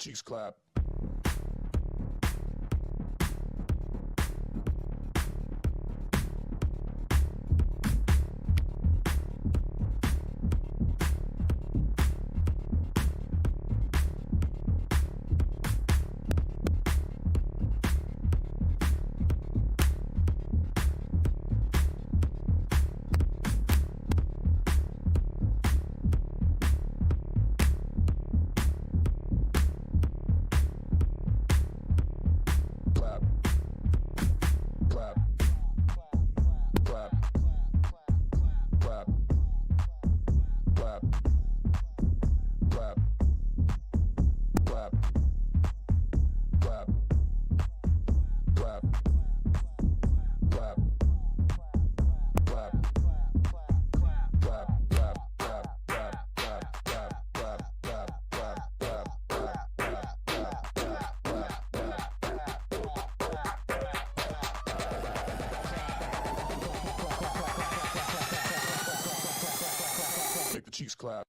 cheeks clap. Clap. Clap. Clap. Clap. Clap. Clap. Clap. Clap. Clap. Clap. Clap. Make the cheeks clap.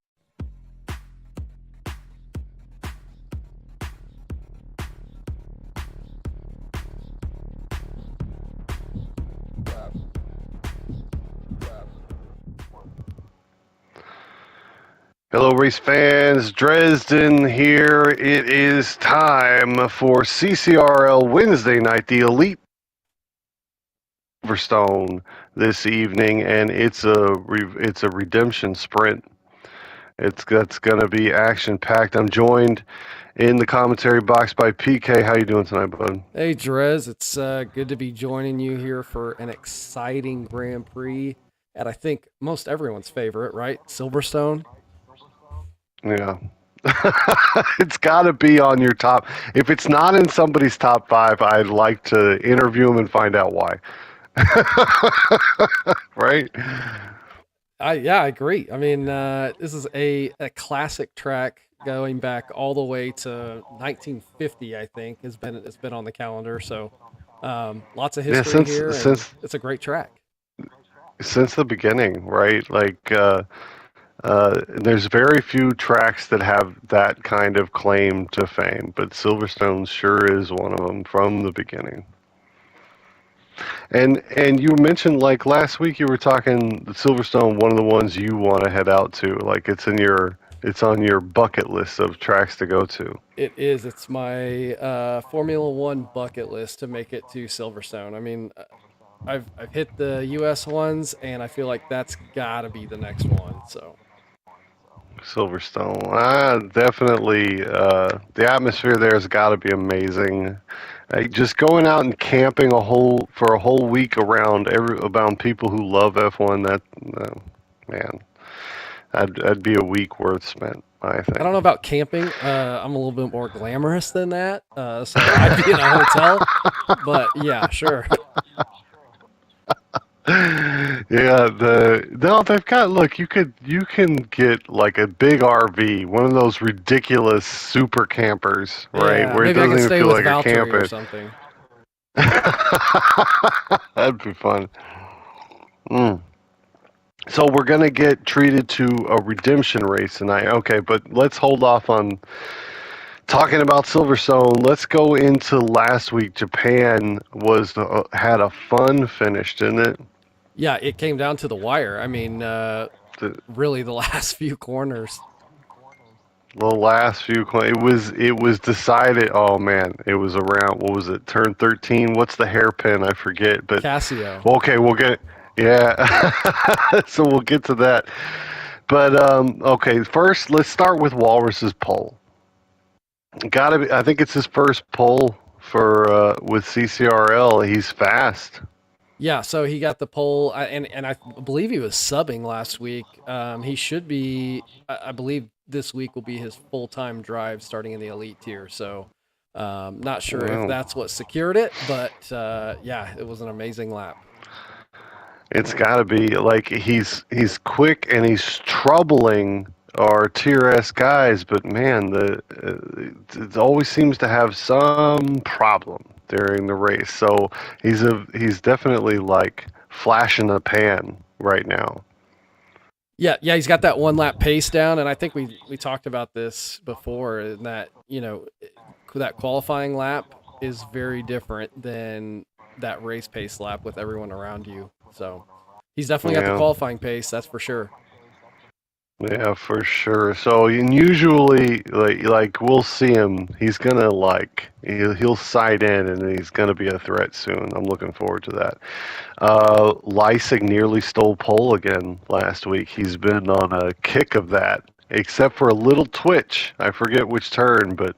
Clap. Clap. Hello, race fans. Dresden here. It is time for CCRL Wednesday night, the Elite Silverstone this evening, and it's a redemption sprint. That's going to be action packed. I'm joined in the commentary box by PK. How you doing tonight, bud? Hey, Drez, it's good to be joining you here for an exciting Grand Prix at, I think, most everyone's favorite, right? Silverstone. Yeah. It's got to be on your top. If it's not in somebody's top 5, I'd like to interview them and find out why. Right? I agree. I mean, this is a classic track going back all the way to 1950. I think it's been on the calendar. So lots of history since here, and since it's a great track. since the beginning, right? Like there's very few tracks that have that kind of claim to fame, but Silverstone sure is one of them from the beginning. And you mentioned, like, last week you were talking Silverstone, one of the ones you want to head out to. Like, it's on your bucket list of tracks to go to. It is. It's my Formula One bucket list to make it to Silverstone. I mean, I've hit the U.S. ones, and I feel like that's got to be the next one. So. Silverstone, definitely. The atmosphere there has got to be amazing. Just going out and camping for a whole week around people who love F1. Man, that'd be a week worth spent, I think. I don't know about camping. I'm a little bit more glamorous than that, so I'd be in a hotel. But yeah, sure. Yeah, they've got, look, you can get like a big RV, one of those ridiculous super campers, right? Yeah, Where it maybe I doesn't can even stay feel with like a Valtteri or camping. something. That'd be fun. Mm. So we're gonna get treated to a redemption race tonight. Okay, but let's hold off on talking about Silverstone. Let's go into last week. Japan had a fun finish, didn't it? Yeah, it came down to the wire. I mean, The, really, the last few corners. the last few, it was decided. Oh man, it was around, what was it? Turn 13. What's the hairpin? I forget. But Casio. okay, we'll get. Yeah, so we'll get to that. But okay, first let's start with Walrus's pole. Gotta be. I think it's his first pole for with CCRL. He's fast. Yeah, so he got the pole, and I believe he was subbing last week. He should be. I believe this week will be his full-time drive, starting in the elite tier. So, not sure if Wow. that's what secured it, but yeah, it was an amazing lap. It's got to be, like, he's quick and he's troubling our tier S guys, but man, it always seems to have some problem during the race. So he's definitely like flash in the pan right now. Yeah, he's got that one lap pace down, and I think we talked about this before. In that that qualifying lap is very different than that race pace lap with everyone around you. So he's definitely got the Yeah. qualifying pace, that's for sure. Yeah, for sure. So, and usually, like we'll see him. He's gonna he'll side in, and he's gonna be a threat soon. I'm looking forward to that. Lysig nearly stole pole again last week. He's been on a kick of that, except for a little twitch. I forget which turn, but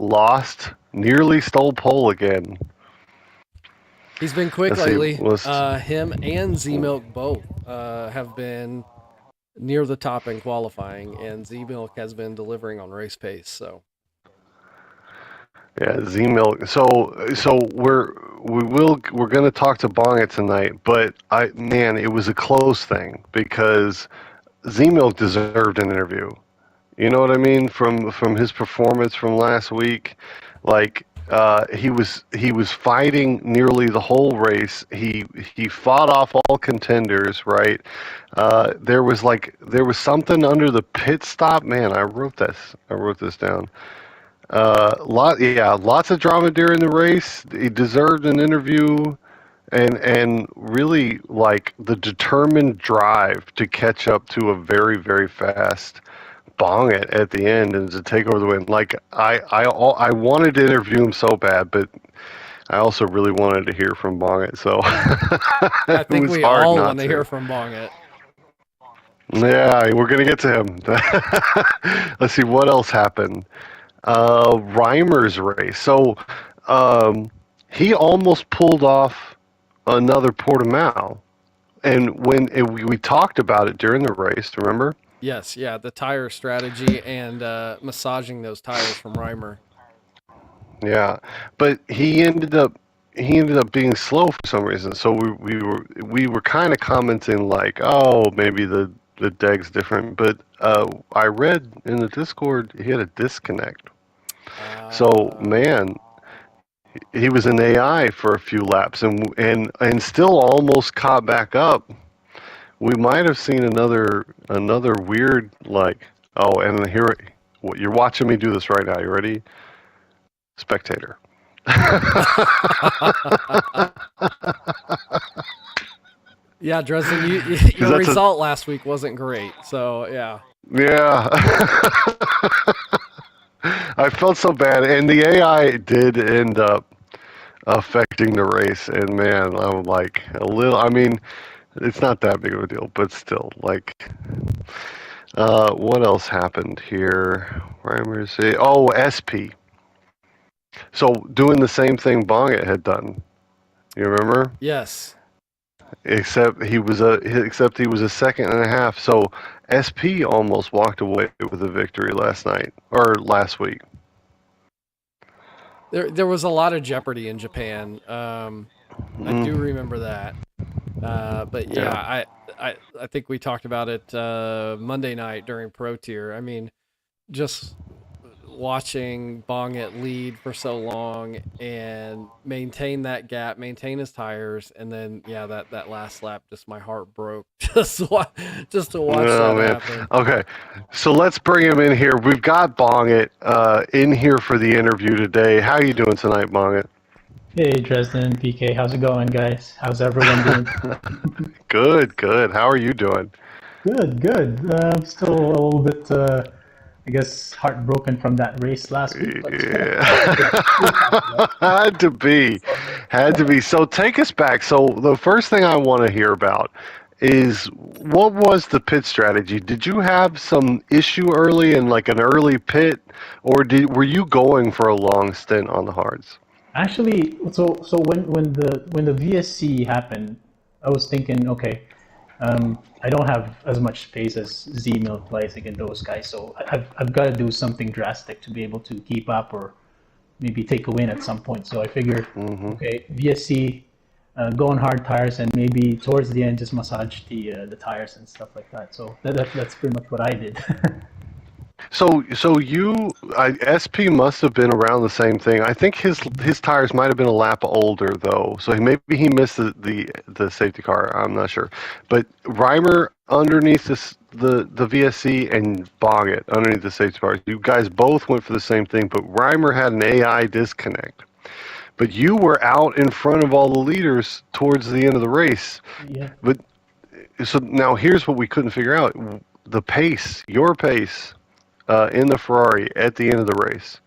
lost. Nearly stole pole again. He's been quick Let's see. lately. Him and Z Milk both have been near the top in qualifying, and Z Milk has been delivering on race pace. So Yeah, Z Milk. So we're gonna talk to Bonget tonight, but it was a close thing because Z Milk deserved an interview. You know what I mean? From his performance from last week, like he was fighting nearly the whole race. He fought off all contenders, right? There was something under the pit stop. Man, I wrote this. I wrote this down. Lots of drama during the race. He deserved an interview, and really like the determined drive to catch up to a very very fast bong it at the end and to take over the win. Like I wanted to interview him so bad, but I also really wanted to hear from Bong it, so I it think was we hard all not want to to. hear from Bonget. Yeah, we're gonna get to him. Let's see what else happened. Reimer's race. So um, he almost pulled off another Portimao, and we talked about it during the race, remember? Yes, yeah, the tire strategy and massaging those tires from Reimer. Yeah, but he ended up being slow for some reason. So we were kind of commenting like, oh, maybe the deg's different. But I read in the Discord he had a disconnect. So Uh, man, he was in AI for a few laps and still almost caught back up. We might have seen another weird like, oh, and here what you're watching me do this right now. You ready? Spectator. yeah, Dresden, Because your that's a result last week wasn't great. So yeah, yeah. I felt so bad, and the AI did end up affecting the race. And man, I'm like a little. I mean, it's not that big of a deal, but still, like, what else happened here? Primary say, oh, SP. So doing the same thing Bonget had done. You remember? yes, Except he was a second and a half. So SP almost walked away with a victory last night or last week. there was a lot of jeopardy in Japan. I do Mm, remember that. But yeah, yeah. I think we talked about it Monday night during Pro Tier. I mean, just watching Bongit lead for so long and maintain that gap, maintain his tires, and then yeah, that last lap, just my heart broke just to watch Oh that man. happen. Okay, so let's bring him in here. We've got Bongit in here for the interview today. How are you doing tonight, Bongit? Hey Dresden, PK, how's it going, guys? How's everyone doing? Good, good. How are you doing? Good, good. Still a little bit, I guess, heartbroken from that race last week, but Yeah. Had to be. it's all good. Had to be. So take us back. So the first thing I want to hear about is what was the pit strategy? Did you have some issue early in like an early pit, or were you going for a long stint on the hards? Actually, so when the VSC happened, I was thinking, okay, I don't have as much space as Z Milk, Leipzig, and those guys, so I've got to do something drastic to be able to keep up or maybe take a win at some point. So I figured, Hmm. okay, VSC, go on hard tires, and maybe towards the end just massage the tires and stuff like that. So that's pretty much what I did. So SP must have been around the same thing. I think his tires might have been a lap older though, so maybe he missed the safety car. I'm not sure, but Reimer underneath the VSC and Boggett underneath the safety bars. You guys both went for the same thing, but Reimer had an AI disconnect. But you were out in front of all the leaders towards the end of the race. Yeah. But so now here's what we couldn't figure out: the pace, your pace, in the Ferrari at the end of the race.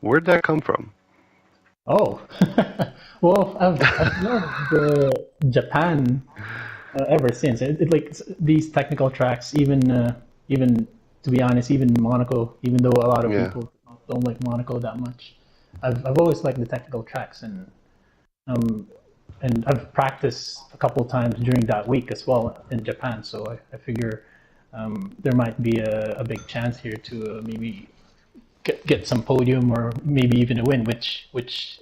Where'd that come from? Oh, well, I've loved Japan ever since. Like these technical tracks, even to be honest, even Monaco, even though a lot of Yeah. people don't like Monaco that much, I've always liked the technical tracks, um, and I've practiced a couple of times during that week as well in Japan. So I figure there might be a big chance here to maybe get some podium or maybe even a win, which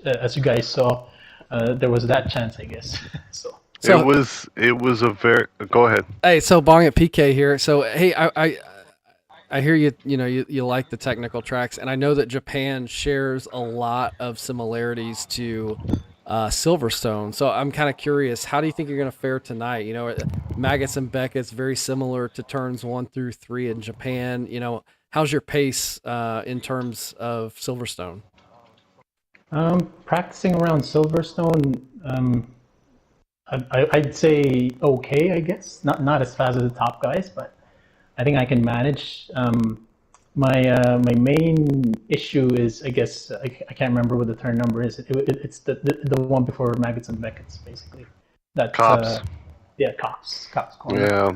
as you guys saw, there was that chance, I guess. So So It was a very. Go ahead. hey, so Bong at PK here. So hey, I hear you. You know, you like the technical tracks, and I know that Japan shares a lot of similarities to Silverstone. So I'm kind of curious, how do you think you're going to fare tonight? You know, Maggots and Beckett's very similar to turns 1 through 3 in Japan. You know, how's your pace in terms of Silverstone? practicing around Silverstone, I'd say okay, I guess. Not as fast as the top guys, but I think I can manage. My main issue is, I guess, I can't remember what the turn number is. It's the one before Maggots and Beckett's, basically. That's Cops. yeah, cops corner. Yeah.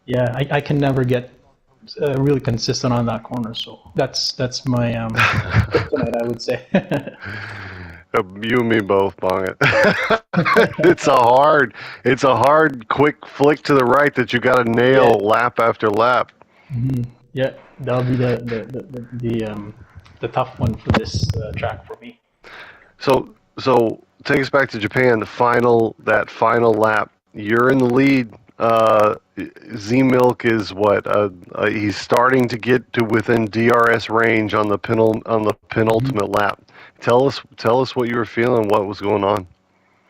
Yeah, I can never get really consistent on that corner, so that's my kryptonite, I would say. You and me both, Bong it. It's a hard, quick flick to the right that you got to nail lap after lap. Yeah, that'll be the tough one for this track for me. So take us back to Japan. That final lap. You're in the lead. Z Milk is what? He's starting to get to within DRS range on the penultimate lap. Tell us what you were feeling. What was going on?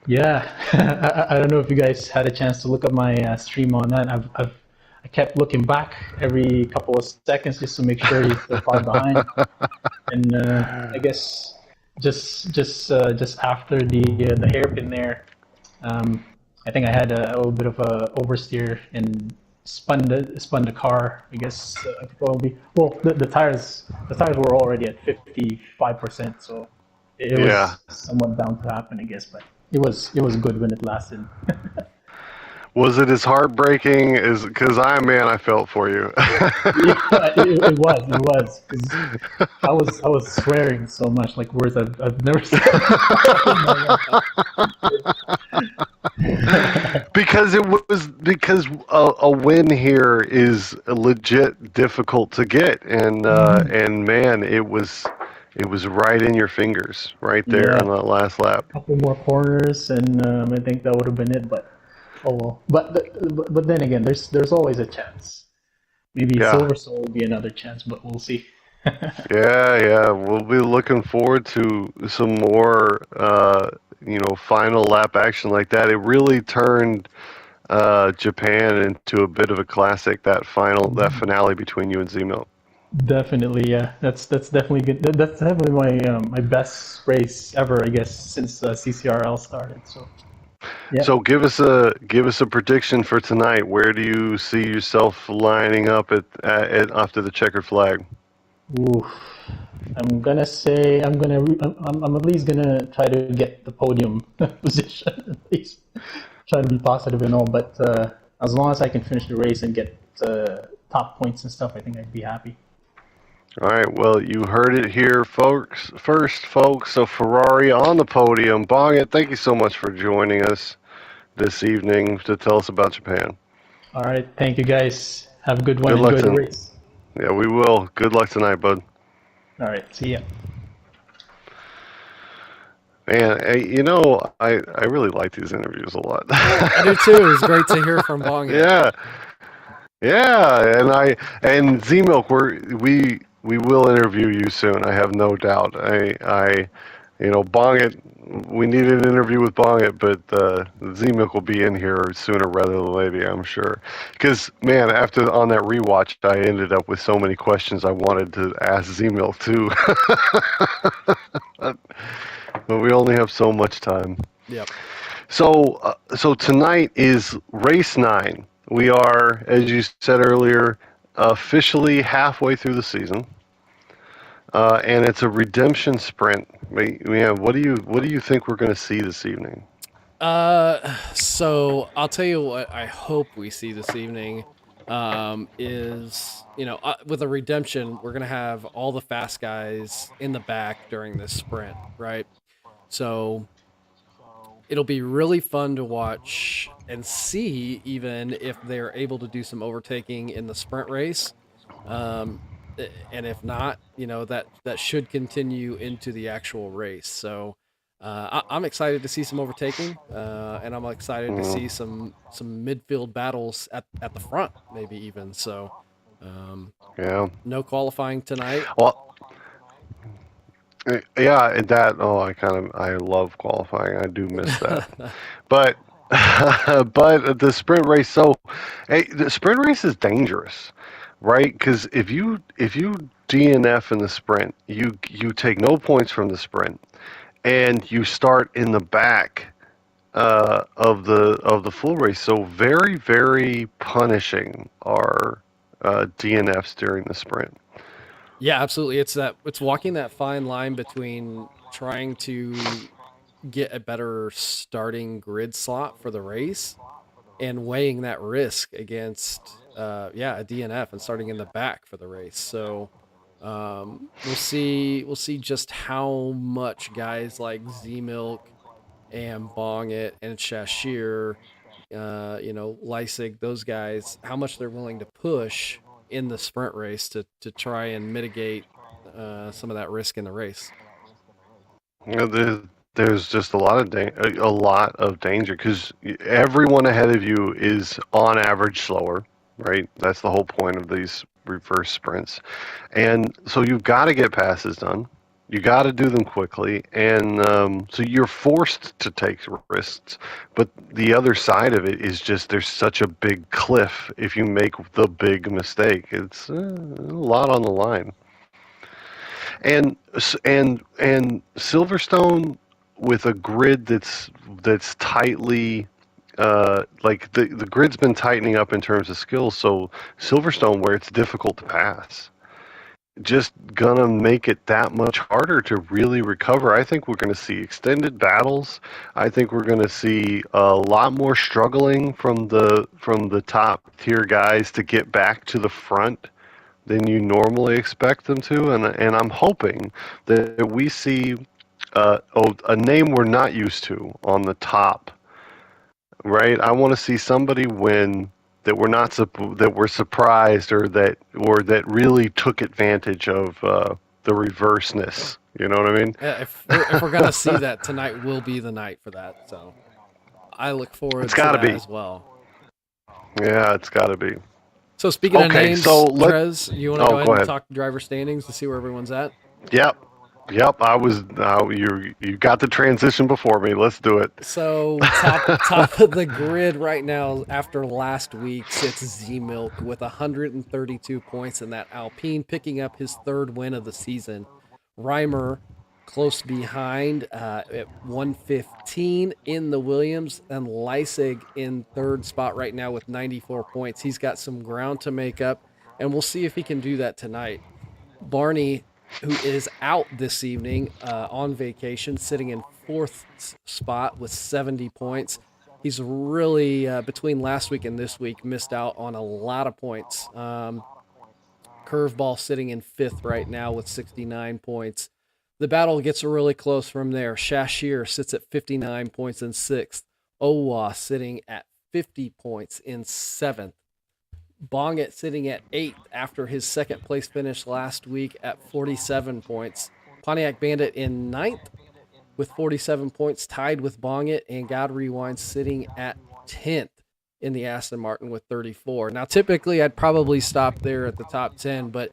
Yeah, I don't know if you guys had a chance to look at my stream on that. I kept looking back every couple of seconds just to make sure he's still far behind. And I guess just after the hairpin there, I think I had a little bit of a oversteer and spun the car. I guess probably well the tires were already at 55%, so it Yeah. was somewhat bound to happen, I guess. But it was good when it lasted. Was it as heartbreaking as? Because I felt for you. Yeah, it was. 'Cause I was swearing so much, like words I've never said. because a win here is legit difficult to get, and man, it was right in your fingers right there Yeah. on that last lap. Couple more corners, and I think that would have been it. But oh well. But then again, there's always a chance. Maybe Yeah. Silverstone will be another chance, but we'll see. Yeah, we'll be looking forward to some more, final lap action like that. It really turned Japan into a bit of a classic. That finale between you and Zemo. Definitely, yeah. That's definitely good. That's definitely my best race ever, I guess, since CCRL started. So yeah. So give us a prediction for tonight. Where do you see yourself lining up at after the checkered flag? Oof. I'm gonna say I'm at least gonna try to get the podium position at least. Try to be positive and all, but as long as I can finish the race and get top points and stuff, I think I'd be happy. All right, well, you heard it here, folks. First, folks, so Ferrari on the podium. Bongit, thank you so much for joining us this evening to tell us about Japan. All right, thank you guys. Have a good one. Good luck Enjoy the tonight. race. Yeah, we will. Good luck tonight, bud. All right, see ya. Man, I really like these interviews a lot. I do too. It was great to hear from Bong. Yeah, and Z Milk, we will interview you soon. I have no doubt. Bong it. We need an interview with Bong it, but Z-Milk will be in here sooner rather than later, I'm sure. Because, man, after on that rewatch, I ended up with so many questions I wanted to ask Z-Milk too. But we only have so much time. Yep. So tonight is race 9. We are, as you said earlier, officially halfway through the season. And it's a redemption sprint. Yeah, what do you think we're going to see this evening? So I'll tell you what I hope we see this evening is, with a redemption, we're going to have all the fast guys in the back during this sprint, right? So it'll be really fun to watch and see even if they're able to do some overtaking in the sprint race. And if not, that should continue into the actual race. So I'm excited to see some overtaking, and I'm excited to see some midfield battles at the front, maybe even. So Yeah. no qualifying tonight. Well, yeah, I love qualifying. I do miss that. But but the sprint race, the sprint race is dangerous, right? Because if you DNF in the sprint, you take no points from the sprint, and you start in the back of the full race. So very, very punishing are DNFs during the sprint. Yeah, absolutely. It's walking that fine line between trying to get a better starting grid slot for the race and weighing that risk against a DNF and starting in the back for the race. So we'll see just how much guys like Z Milk and Bong It and Shashir, Lysig, those guys, how much they're willing to push in the sprint race to try and mitigate some of that risk in the race. There's just a lot of danger because everyone ahead of you is on average slower, right? That's the whole point of these reverse sprints, and so you've got to get passes done. You got to do them quickly, and so you're forced to take risks. But the other side of it is just there's such a big cliff if you make the big mistake. It's a lot on the line. And Silverstone with a grid that's tightly like the grid's been tightening up in terms of skills. So Silverstone, where it's difficult to pass, just gonna make it that much harder to really recover. I think we're gonna see extended battles. I think we're gonna see a lot more struggling from the top tier guys to get back to the front than you normally expect them to, and I'm hoping that we see a name we're not used to on the top, right? I want to see somebody win that that we're surprised or that really took advantage of the reverseness. You know what I mean? If we're gonna see that, tonight will be the night for that. So I look forward It's to got to that be. as well. Yeah, it's got to be. So speaking of Okay, names, so Trez, you want to go ahead go and ahead. talk driver standings to see where everyone's at? Yep. Yep, I was. You got the transition before me. Let's do it. So top of the grid right now after last week sits Z Milk with 132 points in that Alpine, picking up his third win of the season. Reimer close behind at 115 in the Williams, and Leisig in third spot right now with 94 points. He's got some ground to make up, and we'll see if he can do that tonight. Barney, who is out this evening on vacation, sitting in fourth spot with 70 points. He's really, between last week and this week, missed out on a lot of points. Curveball sitting in fifth right now with 69 points. The battle gets really close from there. Shashir sits at 59 points in sixth. Owa sitting at 50 points in seventh. Bongett sitting at eighth after his second place finish last week at 47 points. Pontiac Bandit in ninth with 47 points, tied with Bongett, and God Rewind sitting at 10th in the Aston Martin with 34. Now, typically, I'd probably stop there at the top 10, but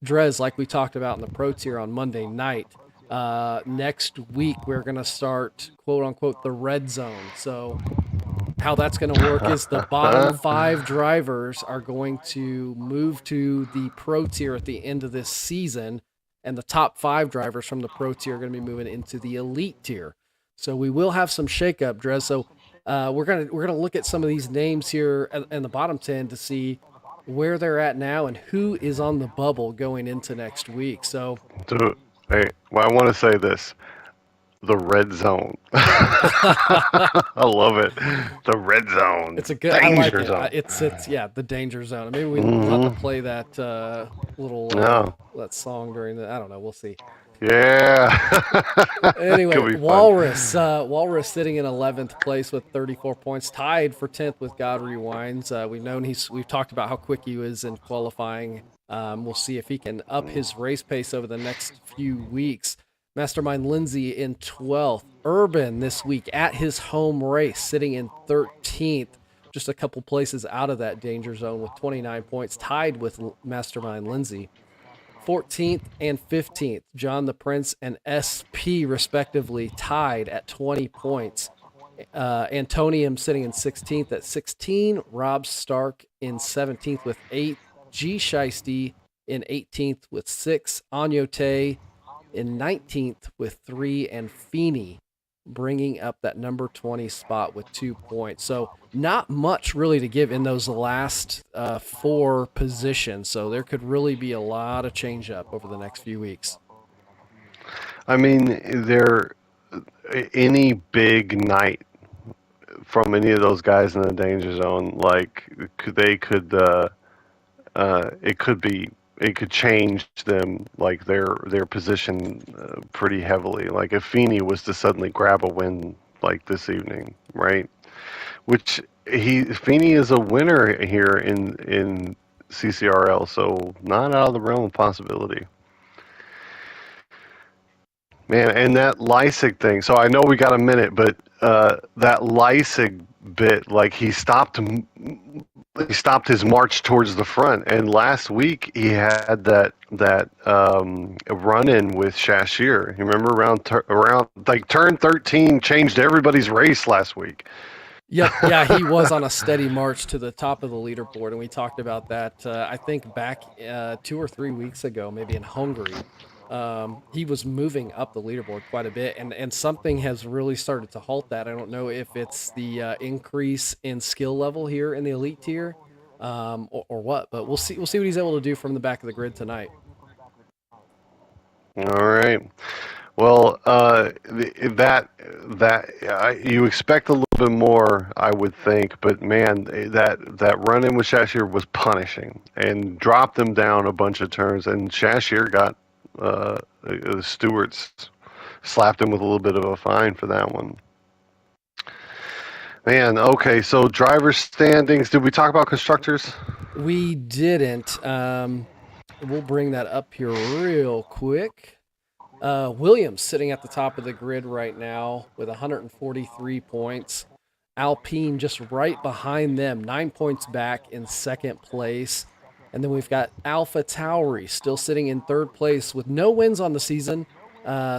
Drez, like we talked about in the Pro Tier on Monday night, Next week, we're going to start, quote unquote, the red zone. So, how that's going to work is the bottom 5 drivers are going to move to the pro tier at the end of this season, and the top 5 drivers from the pro tier are going to be moving into the elite tier. So we will have some shakeup, Drez. So we're gonna look at some of these names here in the bottom 10 to see where they're at now and who is on the bubble going into next week. So, Dude, hey, well, I want to say this. The red zone. I love it. The red zone. it's a good. Danger I like it. zone. It's yeah, the danger zone. Maybe we'll have to play that little No. that song during the. I don't know. We'll see. Yeah. Anyway, Could be fun. Walrus sitting in 11th place with 34 points, tied for 10th with God Rewinds. We've talked about how quick he is in qualifying. We'll see if he can up his race pace over the next few weeks. Mastermind Lindsay in 12th. Urban this week at his home race, sitting in 13th, just a couple places out of that danger zone with 29 points, tied with Mastermind Lindsay. 14th and 15th, John the Prince and SP respectively, tied at 20 points. Antonium sitting in 16th at 16. Rob Stark in 17th with 8. G Shiesty in 18th with 6. Anyote in 19th with 3. And Feeney bringing up that number 20 spot with 2 points. So not much really to give in those last 4 positions. So there could really be a lot of change up over the next few weeks. I mean, any big night from any of those guys in the danger zone, like it could change them, like their position pretty heavily. Like if Feeney was to suddenly grab a win like this evening, right? Which Feeney is a winner here in CCRL, so not out of the realm of possibility. Man, and that Leipzig thing. So I know we got a minute, but that Leipzig bit, like he stopped his march towards the front. And last week he had that run-in with Shashir. You remember around like turn 13 changed everybody's race last week. Yep, yeah, he was on a steady march to the top of the leaderboard, and we talked about that. I think back 2 or 3 weeks ago, maybe in Hungary. He was moving up the leaderboard quite a bit, and something has really started to halt that. I don't know if it's the increase in skill level here in the elite tier, or what, but we'll see. We'll see what he's able to do from the back of the grid tonight. All right. Well, you expect a little bit more, I would think, but man, that run-in with Shashir was punishing and dropped them down a bunch of turns, and Shashir got the stewards slapped him with a little bit of a fine for that one. Man, okay, so driver standings. Did we talk about constructors? We didn't. We'll bring that up here real quick. Williams sitting at the top of the grid right now with 143 points. Alpine just right behind them, 9 points back in second place. And then we've got Alpha Tauri still sitting in third place with no wins on the season,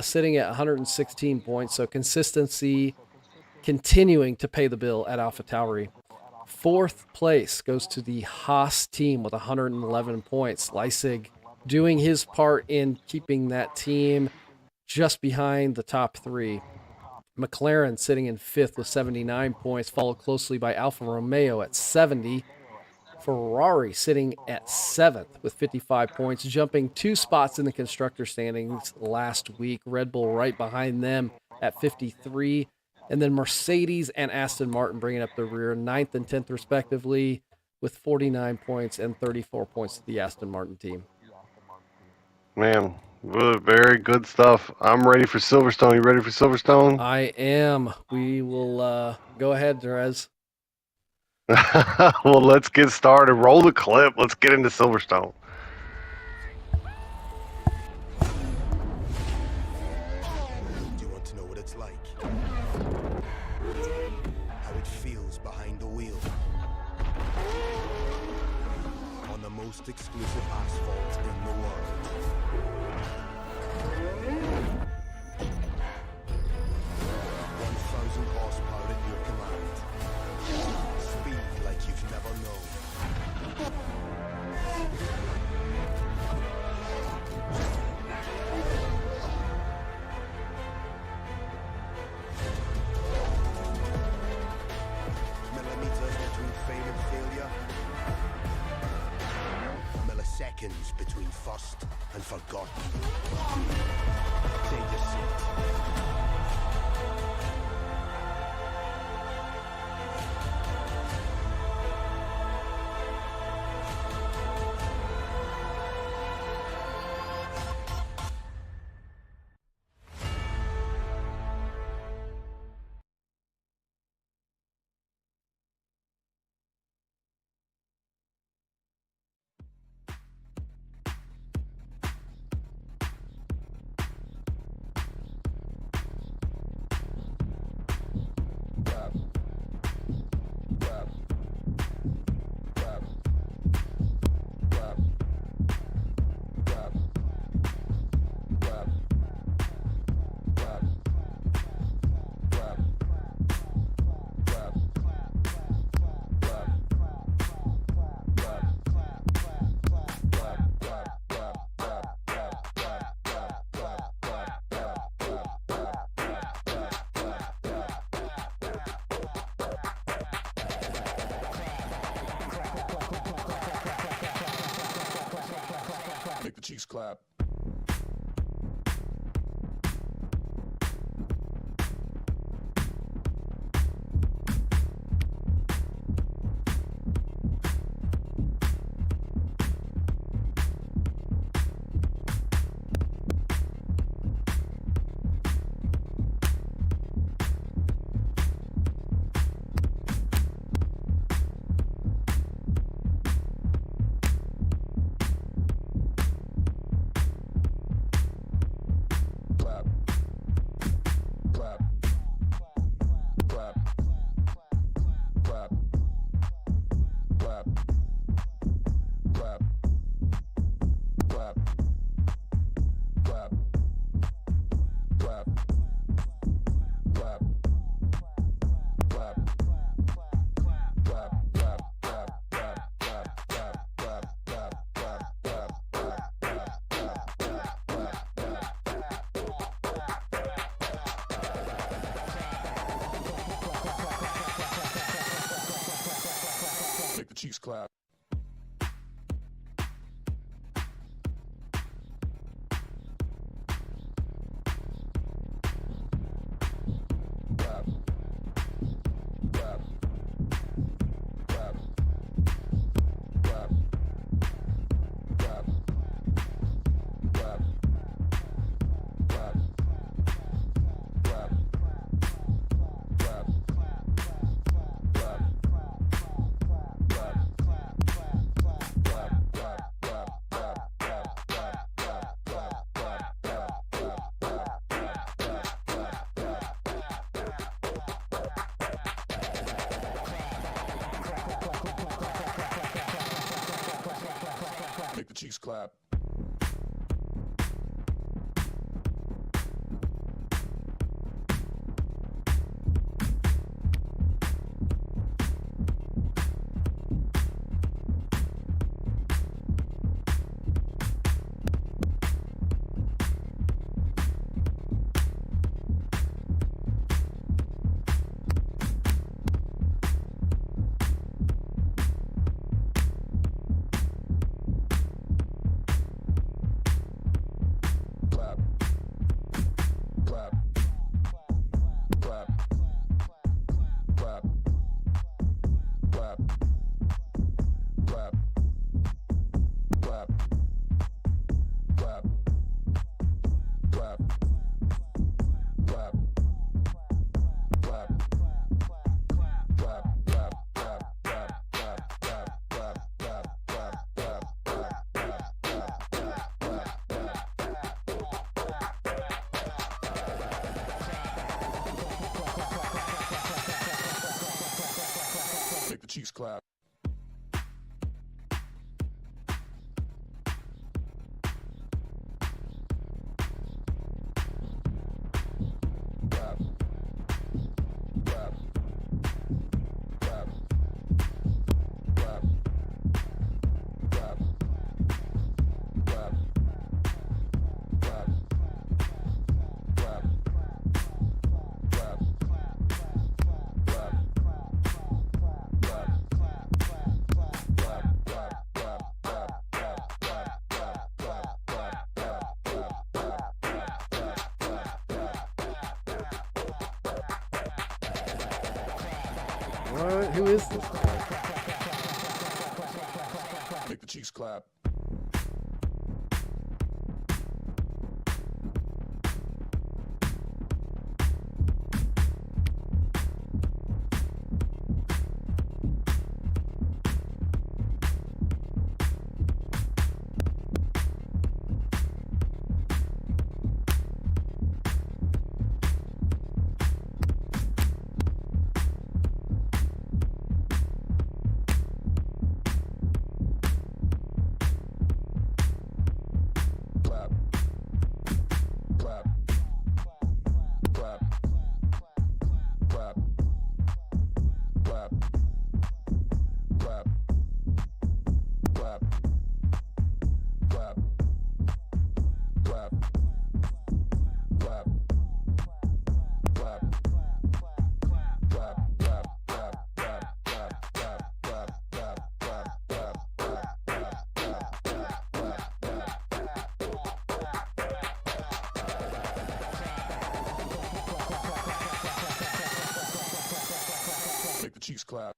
sitting at 116 points. So consistency continuing to pay the bill at Alpha Tauri. Fourth place goes to the Haas team with 111 points. Leipzig doing his part in keeping that team just behind the top 3. McLaren sitting in fifth with 79 points, followed closely by Alfa Romeo at 70. Ferrari sitting at 7th with 55 points, jumping 2 spots in the constructor standings last week. Red Bull right behind them at 53. And then Mercedes and Aston Martin bringing up the rear, 9th and 10th respectively, with 49 points and 34 points to the Aston Martin team. Man, very good stuff. I'm ready for Silverstone. You ready for Silverstone? I am. We will go ahead, Derez. Well, let's get started. Roll the clip. Let's get into Silverstone. Do you want to know what it's like? How it feels behind the wheel. On the most exclusive asphalt in the world. seconds between first and forgotten. Take a seat. clap, clap, clap, clap, clap, clap, clap, clap, clap, make the cheeks clap. Clap, clap, clap, clap, clap, clap, clap, clap, clap, clap, clap, make the cheeks clap. Clap, clap, clap, clap, clap, clap, clap, clap, clap, make the cheeks clap. Clap, clap, clap, clap, clap, clap, clap, clap, clap, clap, make the cheeks clap. Clap, clap, clap, clap, clap, clap, clap, clap, clap, clap, clap, What? Who is this guy? Make the cheeks clap. Clap. Clap. Clap. Clap. Clap. Clap. Clap. Clap. Clap. Clap. Clap. Make the cheeks clap.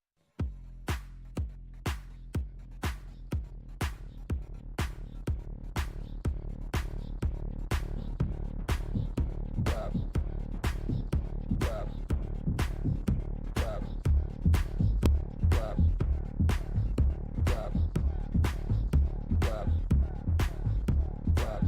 Clap. Clap. Clap. Clap. Clap. Clap. Clap. Clap.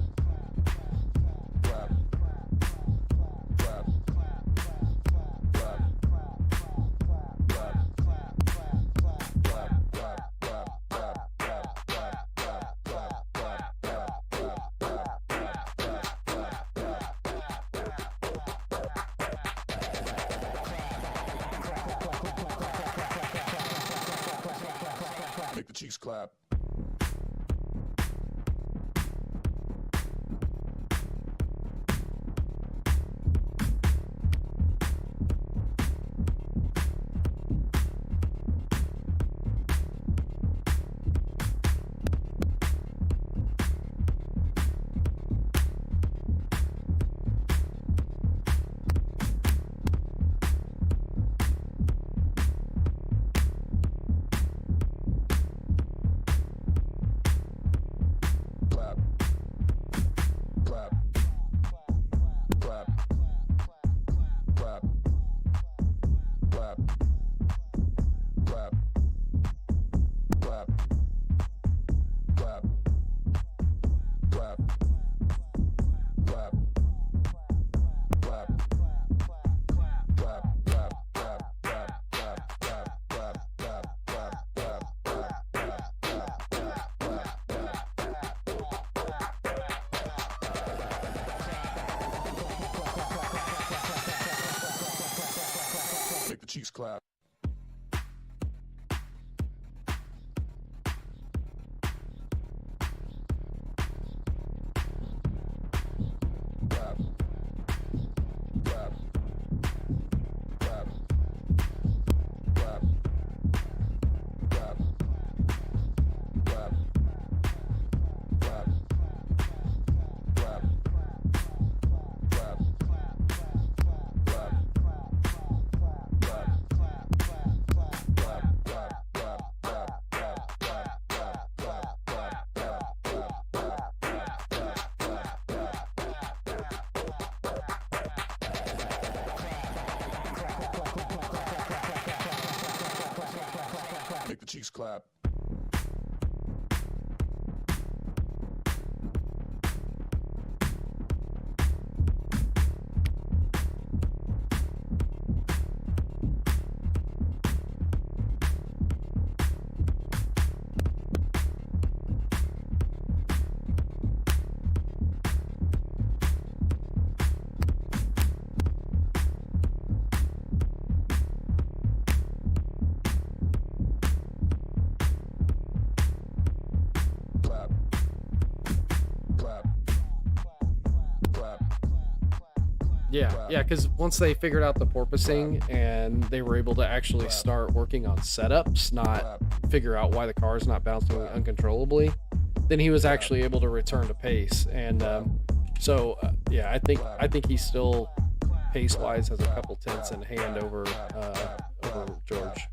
Clap. Make the cheeks clap. Clap. Clap. Clap. Clap. Clap. Clap. Clap. Clap. Clap. Clap. Clap. Make the cheeks clap. Clap. Clap. Clap. Clap. Clap. Clap. Clap. Clap. Clap. Make the cheeks clap. Clap. Clap. Clap. Yeah, because once they figured out the porpoising and they were able to actually start working on setups, not figure out why the car's not bouncing uncontrollably, then he was actually able to return to pace. And yeah, I think he still pace wise has a couple tenths in hand over George.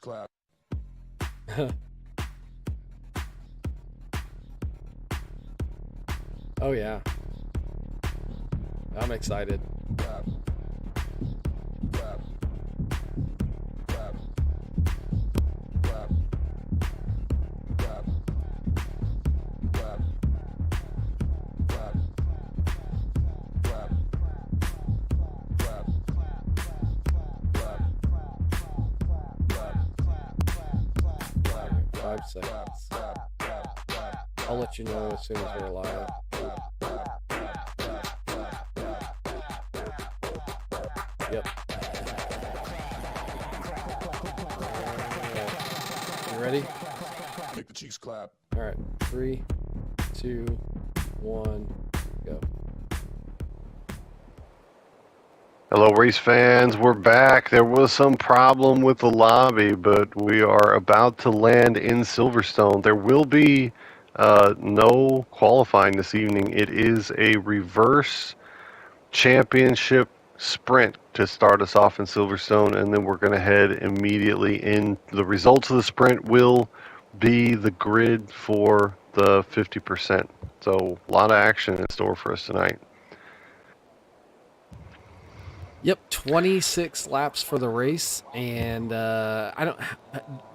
clap. Oh yeah, I'm excited. Clap. Clap. Clap. Clap. Clap. Clap. Clap. Clap. Clap. Clap. 5 seconds. I'll let you know as soon as we're live. Yep. You ready? Make the cheeks clap. All right. 3, 2, 1, go. Hello, race fans. We're back. There was some problem with the lobby, but we are about to land in Silverstone. There will be no qualifying this evening. It is a reverse championship sprint to start us off in Silverstone, and then we're going to head immediately in. The results of the sprint will be the grid for the 50%. So a lot of action in store for us tonight. Yep, 26 laps for the race, and I don't.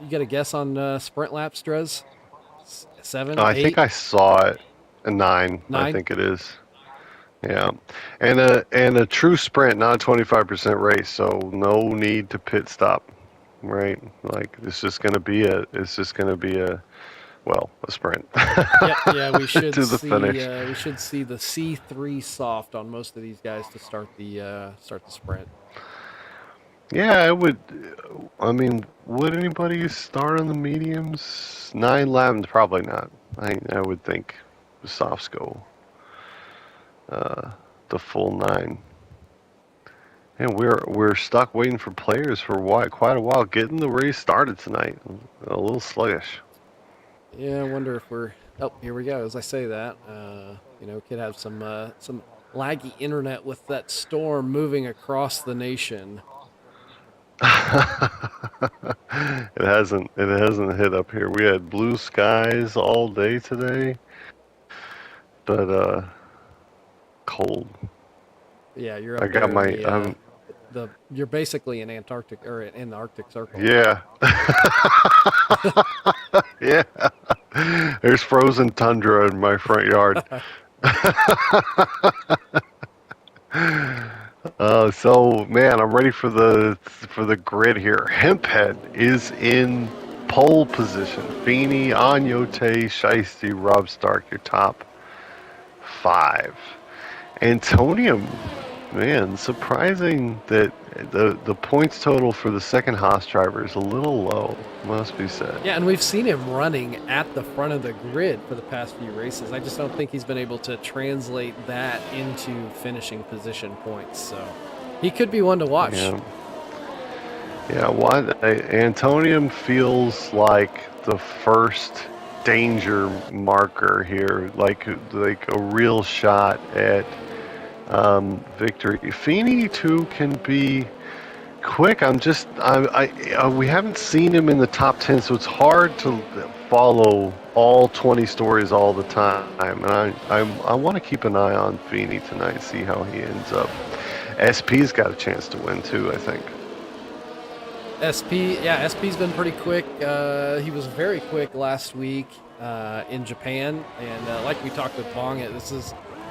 You got a guess on sprint laps, Drez? 7, I 8, think I saw it. A 9, I 9? think it is. Yeah, and a true sprint, not a 25% race. So no need to pit stop, right? Like it's just gonna be a sprint Yeah, we should to the see finish. we should see the C3 soft on most of these guys to start the sprint. Yeah, I would. I mean, would anybody start on the mediums? 9 laps, probably not. I would think the softs go the full 9. And we're stuck waiting for players for quite a while. Getting the race started tonight, a little sluggish. Yeah, I wonder if we're. Oh, here we go. As I say that, could have some laggy internet with that storm moving across the nation. It hasn't hit up here. We had blue skies all day today, but cold. Yeah, you're I up got there in my you're basically in Antarctic or in the Arctic Circle. yeah. Yeah. There's frozen tundra in my front yard. So man, I'm ready for the grid here. Hemphead is in pole position. Feeney, Anyote, Shiesty, Rob Stark, your top 5. Antonium, man, surprising that the points total for the second Haas driver is a little low, must be said. Yeah, and we've seen him running at the front of the grid for the past few races. I just don't think he's been able to translate that into finishing position points. So he could be one to watch. Yeah, Antonium feels like the first danger marker here, like a real shot at victory. Feeney too can be quick. We haven't seen him in the top 10, so it's hard to follow all 20 stories all the time. And I want to keep an eye on Feeney tonight, see how he ends up. SP's got a chance to win too, I think. SP's been pretty quick. He was very quick last week in Japan, and like we talked with Bong,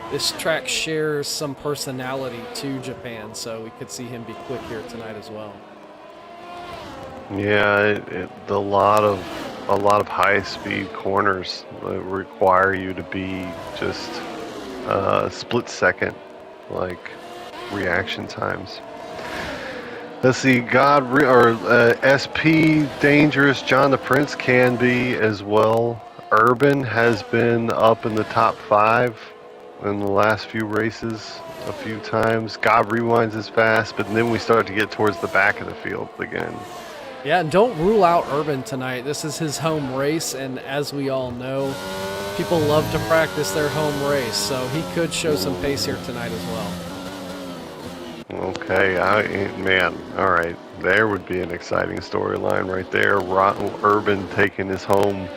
this track shares some personality to Japan, so we could see him be quick here tonight as well. Yeah, a lot of high-speed corners require you to be just split-second, like reaction times. Let's see, SP dangerous. John the Prince can be as well. Urban has been up in the top 5 in the last few races a few times. God Rewinds is fast, but then we start to get towards the back of the field again. Yeah, and don't rule out Urban tonight. This is his home race, and as we all know, people love to practice their home race, so he could show some pace here tonight as well. Okay, man, all right. There would be an exciting storyline right there. Urban taking his home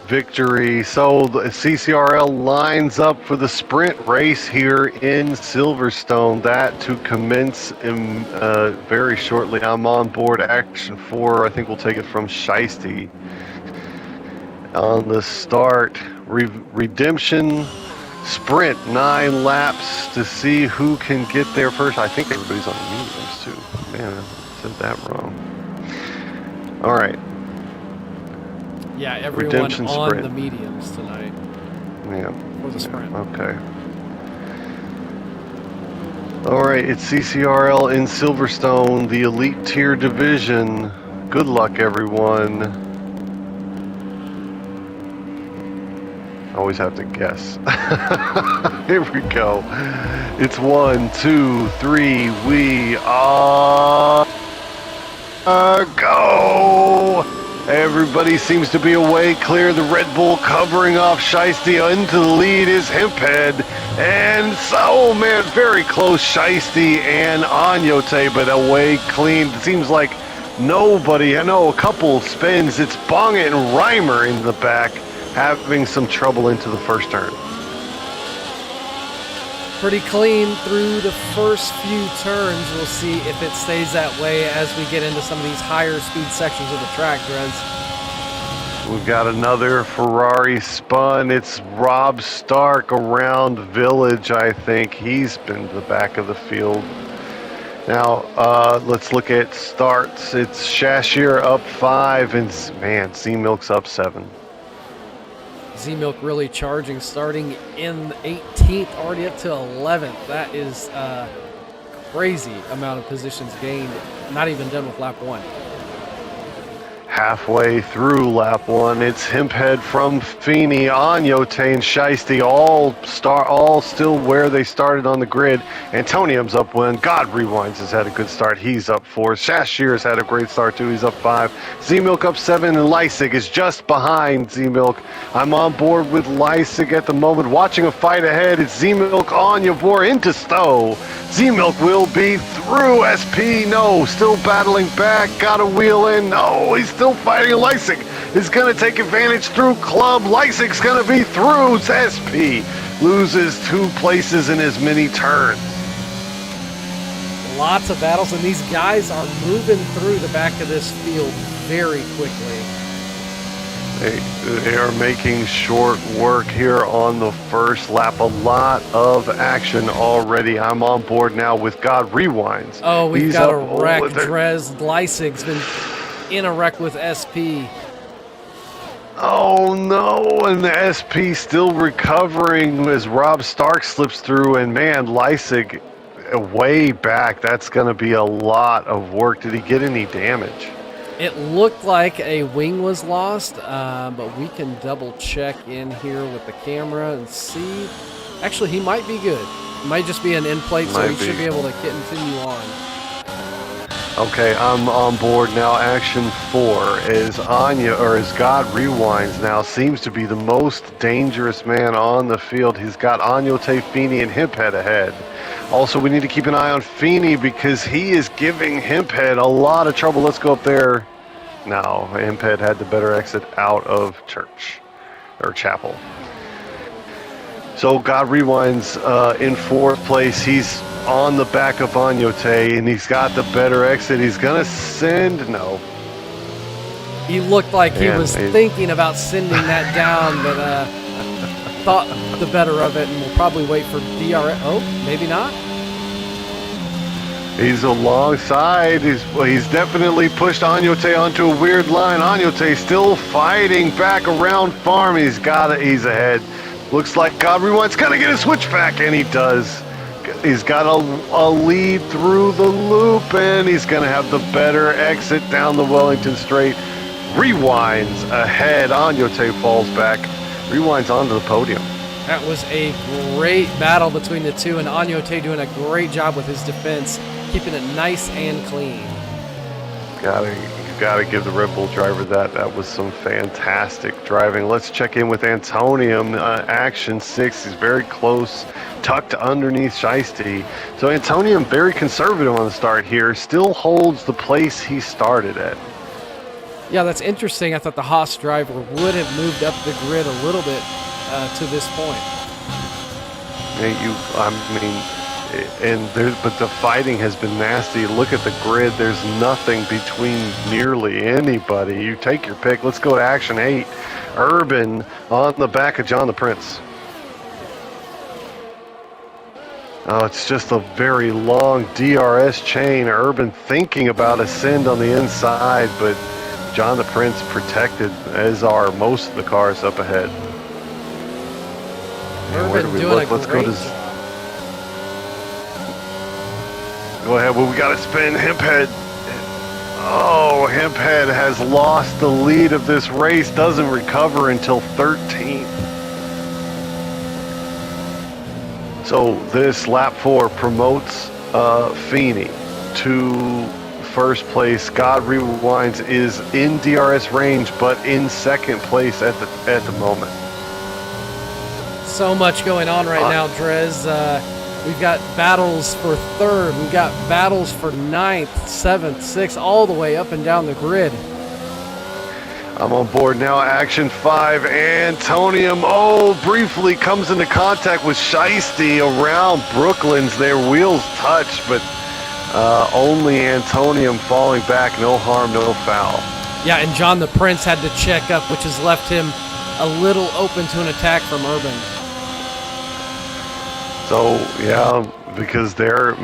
victory. So the CCRL lines up for the sprint race here in Silverstone. That to commence in, very shortly. I'm on board Action 4. I think we'll take it from Shiesty. On the start, Redemption sprint, 9 laps to see who can get there first. I think everybody's on the mediums too. Man, I said that wrong. All right. Yeah, everyone Redemption on sprint. the mediums tonight Yeah. for the sprint. Okay. All right, it's CCRL in Silverstone, the Elite Tier Division. Good luck, everyone. I always have to guess. Here we go. It's 1, 2, 3. We are go. Everybody seems to be away. Clear the Red Bull covering off Shiesty. Into the lead is Himphead. And so, man, very close. Shiesty and Anyote, but away clean. It seems like nobody, I know a couple spins. It's Bong and Reimer in the back, having some trouble into the first turn. Pretty clean through the first few turns. We'll see if it stays that way as we get into some of these higher speed sections of the track, Drez. We've got another Ferrari spun. It's Rob Stark around Village, I think. He's been to the back of the field. Now, let's look at starts. It's Shashir up 5, and man, Z-Milk's up 7. Z-Milk really charging, starting in 18th, already up to 11th. That is a crazy amount of positions gained. Not even done with lap 1. Halfway through lap 1, it's Himphead from Feeney, Anyote and Shiesty all still where they started on the grid. Antonium's up 1. God Rewinds has had a good start. He's up 4. Shashir's had a great start too. He's up 5. Z-Milk up 7, and Leisig is just behind Z-Milk. I'm on board with Leisig at the moment. Watching a fight ahead. It's Z-Milk on Yavor into Stowe. Z-Milk will be through. SP, no, still battling back. Got a wheel in. No, he's still fighting. Leisig is going to take advantage through Club. Leisig's going to be through. SP loses 2 places in as many turns. Lots of battles, and these guys are moving through the back of this field very quickly. They are making short work here on the first lap. A lot of action already. I'm on board now with God Rewinds. Oh, we've He's got up a wreck. with it. Drez Leisig's been in a wreck with SP. Oh no, and the SP still recovering as Rob Stark slips through, and man, Leisig way back. That's going to be a lot of work. Did he get any damage? It looked like a wing was lost, but we can double check in here with the camera and see. Actually, he might be good. It might just be an end plate, so he should be able to continue on. Okay, I'm on board now. Action 4 is God Rewinds now seems to be the most dangerous man on the field. He's got Anyote, Feeney, and Himphead ahead. Also, we need to keep an eye on Feeney because he is giving Himphead a lot of trouble. Let's go up there. No, Himphead had the better exit out of church or chapel. So God Rewinds in 4th place. He's on the back of Anyote, and he's got the better exit. He's gonna send. No. He looked like he was thinking about sending that down, but thought the better of it, and will probably wait for DRS. Oh, maybe not. He's alongside. He's definitely pushed Anyote onto a weird line. Anyote still fighting back around farm. He's ahead. Looks like God Rewind's gonna get a switchback, and he does. He's got a lead through the loop, and he's gonna have the better exit down the Wellington Straight. Rewinds ahead. Anyote falls back. Rewinds onto the podium. That was a great battle between the two, and Anyote doing a great job with his defense, keeping it nice and clean. Gotta got to give the Red Bull driver that. That was some fantastic driving. Let's check in with Antonium. Action 6. He's very close, tucked underneath Shiesty. So Antonium, very conservative on the start here, still holds the place he started at. Yeah, that's interesting. I thought the Haas driver would have moved up the grid a little bit to this point. But the fighting has been nasty. Look at the grid. There's nothing between nearly anybody. You take your pick. Let's go to Action 8. Urban on the back of John the Prince. Oh, it's just a very long DRS chain. Urban thinking about a send on the inside, but John the Prince protected, as are most of the cars up ahead. Urban doing let's go to. Go ahead. Well, we got to spin. Hemphead. Oh, Hemphead has lost the lead of this race. Doesn't recover until 13th. So this lap 4 promotes Feeney to first place. God Rewinds is in DRS range, but in second place at the moment. So much going on right now, Drez. We've got battles for third. We've got battles for 9th, 7th, 6th, all the way up and down the grid. I'm on board now. Action 5. Antonium, briefly comes into contact with Shiesty around Brooklands. Their wheels touch, but only Antonium falling back. No harm, no foul. Yeah, and John the Prince had to check up, which has left him a little open to an attack from Urban. So, yeah, because they're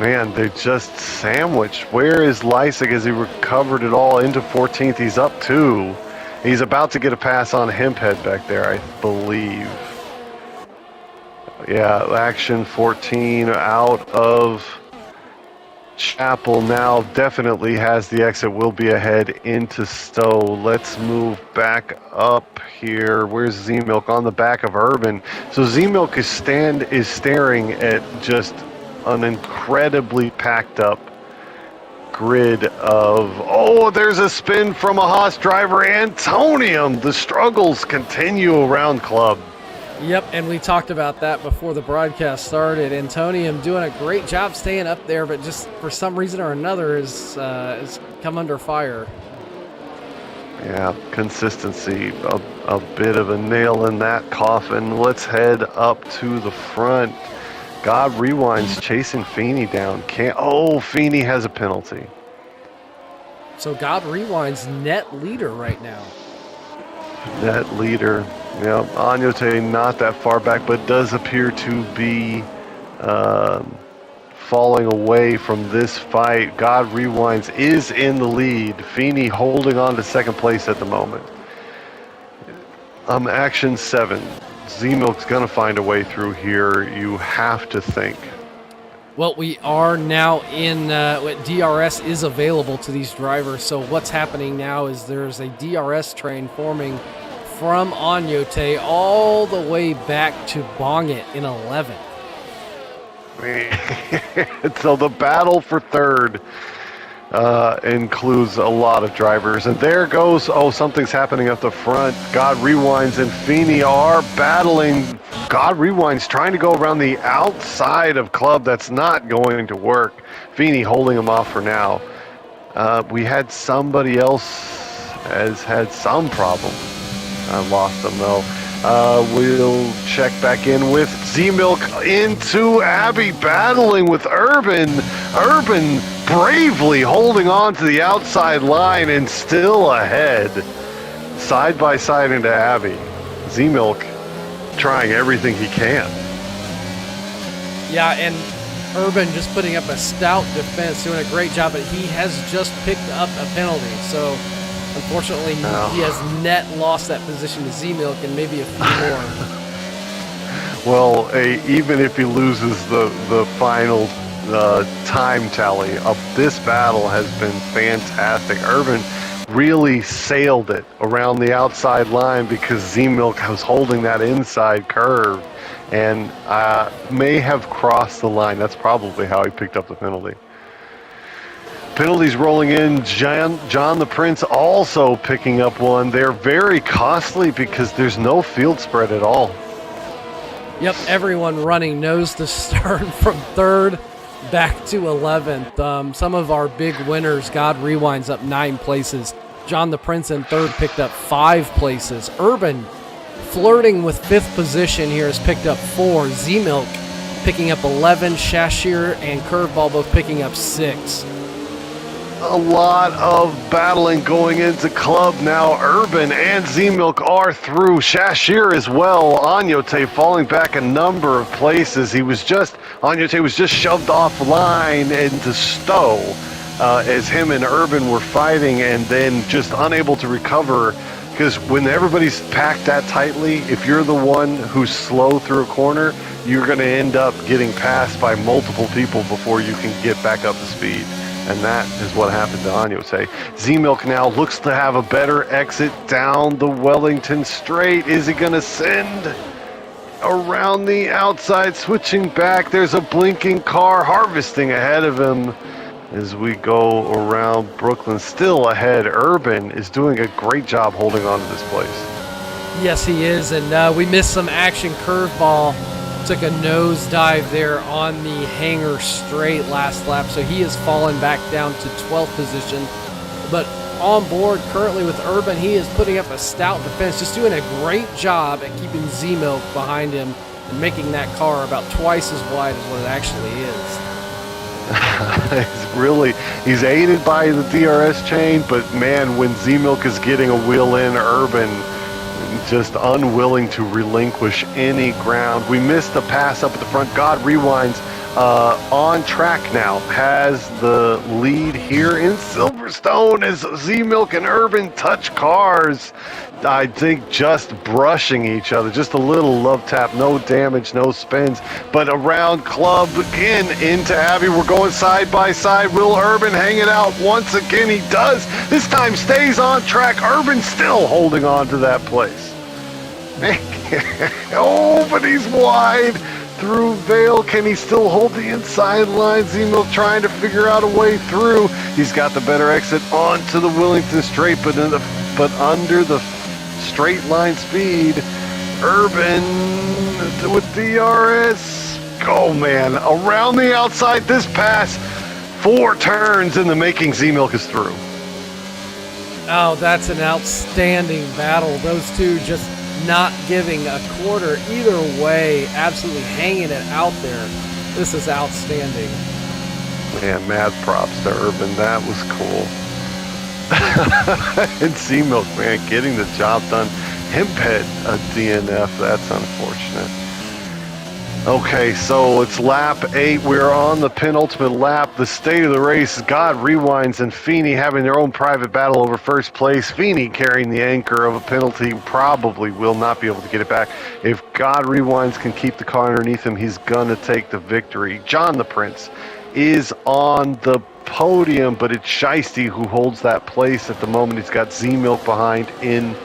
just sandwiched. Where is Leisig? Has he recovered it all into 14th? He's up 2. He's about to get a pass on Hemphead back there, I believe. Yeah, Action 14 out of Chapel now definitely has the exit, will be ahead into Stowe. Let's move back up here. Where's Z-Milk? On the back of Urban. So Z-Milk is staring at just an incredibly packed up grid of, there's a spin from a Haas driver. Antonium, the struggles continue around Club. Yep, and we talked about that before the broadcast started. Antonium doing a great job staying up there, but just for some reason or another is come under fire. Yeah, consistency, a bit of a nail in that coffin. Let's head up to the front. God Rewinds chasing Feeney down. Feeney has a penalty. So God Rewinds net leader right now. Net leader. Yeah, Agnote not that far back, but does appear to be falling away from this fight. God Rewinds is in the lead. Feeney holding on to second place at the moment. Action 7. Z-Milk's going to find a way through here, you have to think. Well, we are now in DRS is available to these drivers. So what's happening now is there's a DRS train forming from Agnote all the way back to Bongit in 11th. So the battle for third includes a lot of drivers. And there goes, something's happening up the front. God Rewinds and Feeney are battling. God Rewinds trying to go around the outside of Club. That's not going to work. Feeney holding him off for now. We had somebody else has had some problem. I lost them though. We'll check back in with Z-Milk into Abby, battling with Urban. Urban bravely holding on to the outside line and still ahead. Side by side into Abby. Z-Milk trying everything he can. Yeah, and Urban just putting up a stout defense, doing a great job, but he has just picked up a penalty. So unfortunately, he has net lost that position to Z-Milk and maybe a few more. Well, even if he loses the final time tally of this battle has been fantastic. Urban really sailed it around the outside line because Z-Milk was holding that inside curve and may have crossed the line. That's probably how he picked up the penalty. penalties rolling in. John the Prince also picking up one. They're very costly because there's no field spread at all. Yep, everyone running nose to start from third back to 11th. Some of our big winners, God Rewinds up 9 places. John the Prince in third picked up 5 places. Urban flirting with 5th position here has picked up 4. Z-Milk picking up 11. Shashir and Curveball both picking up 6. A lot of battling going into club now. Urban and Z-Milk are through. Shashir as well. Anyote falling back a number of places. Anyote was just shoved offline into Stowe as him and Urban were fighting, and then just unable to recover. Because when everybody's packed that tightly, if you're the one who's slow through a corner, you're going to end up getting passed by multiple people before you can get back up to speed. And that is what happened to Anyote. Z-Milk now looks to have a better exit down the Wellington Straight. Is he going to send around the outside, switching back? There's a blinking car harvesting ahead of him as we go around Brooklyn. Still ahead. Urban is doing a great job holding on to this place. Yes, he is, and we missed some action. Curveball took a nosedive there on the Hanger Straight last lap, so he has fallen back down to 12th position. But on board currently with Urban, he is putting up a stout defense, just doing a great job at keeping Z-Milk behind him and making that car about twice as wide as what it actually is. He's aided by the DRS chain, but man, when Z-Milk is getting a wheel in, Urban just unwilling to relinquish any ground. We missed the pass up at the front. God Rewinds on track now, has the lead here in Silverstone as Z-Milk and Urban touch cars. I think just brushing each other, just a little love tap, no damage, no spins. But around club again into Abbey, we're going side by side. Will Urban hang it out once again? He does. This time stays on track. Urban still holding on to that place. Oh, but he's wide through Vale. Can he still hold the inside line? Z-Milk trying to figure out a way through. He's got the better exit onto the Wellington Straight, but under the straight line speed. Urban with DRS. Oh man, around the outside, this pass, 4 turns in the making. Z-Milk is through. Oh, that's an outstanding battle. Those two just not giving a quarter either way, absolutely hanging it out there. This is outstanding. Man, mad props to Urban. That was cool. And Z-Milk, man, getting the job done. Hemphead a DNF. That's unfortunate. Okay, so it's lap 8. We're on the penultimate lap. The state of the race, God Rewinds and Feeney having their own private battle over first place. Feeney carrying the anchor of a penalty, probably will not be able to get it back. If God Rewinds can keep the car underneath him, he's gonna take the victory. John the Prince is on the podium, but it's Shiesty who holds that place at the moment. He's got Z-Milk behind in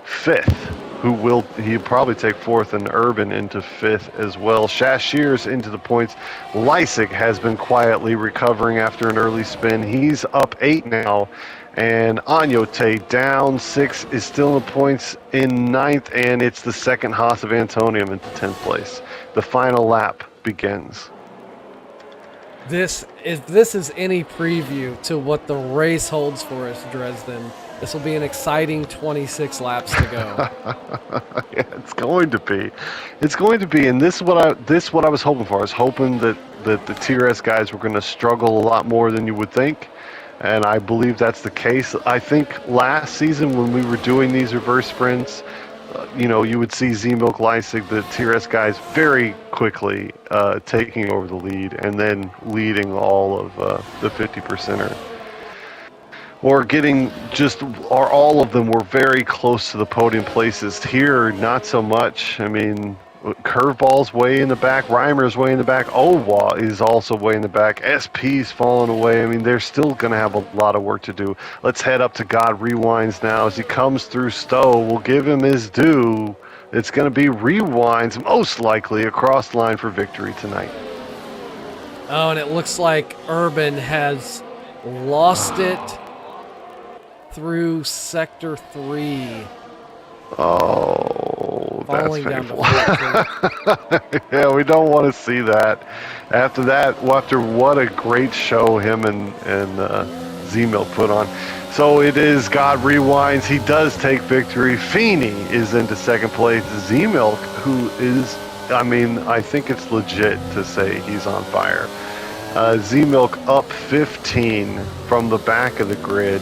5th. He'll probably take 4th, and Urban into 5th as well. Shashir's into the points. Lysick has been quietly recovering after an early spin. He's up 8 now, and Anyote down 6 is is still in the points in 9th, and it's the second Haas of Antonium into 10th place. The final lap begins. If this is any preview to what the race holds for us, Dresden, this will be an exciting 26 laps to go. Yeah, it's going to be. It's going to be, and this is what I was hoping for. I was hoping that the TRS guys were going to struggle a lot more than you would think, and I believe that's the case. I think last season when we were doing these reverse sprints, you would see Z-Milk, Leipzig, the TRS guys very quickly taking over the lead and then leading all of the 50%er. Or all of them were very close to the podium places. Here, not so much. I mean, Curveball's way in the back, Reimer's way in the back, Owa is also way in the back, SP's falling away. I mean, they're still going to have a lot of work to do. Let's head up to God Rewinds now as he comes through Stowe. We'll give him his due. It's going to be Rewinds, most likely, across the line for victory tonight. Oh, and it looks like Urban has lost it through sector 3, Oh, that's falling down to painful. 14. Yeah, we don't want to see that. After that, after what a great show him and Z-Milk put on. So it is God Rewinds. He does take victory. Feeney is into second place. Z-Milk, who is, I mean, I think it's legit to say he's on fire. Z-Milk up 15 from the back of the grid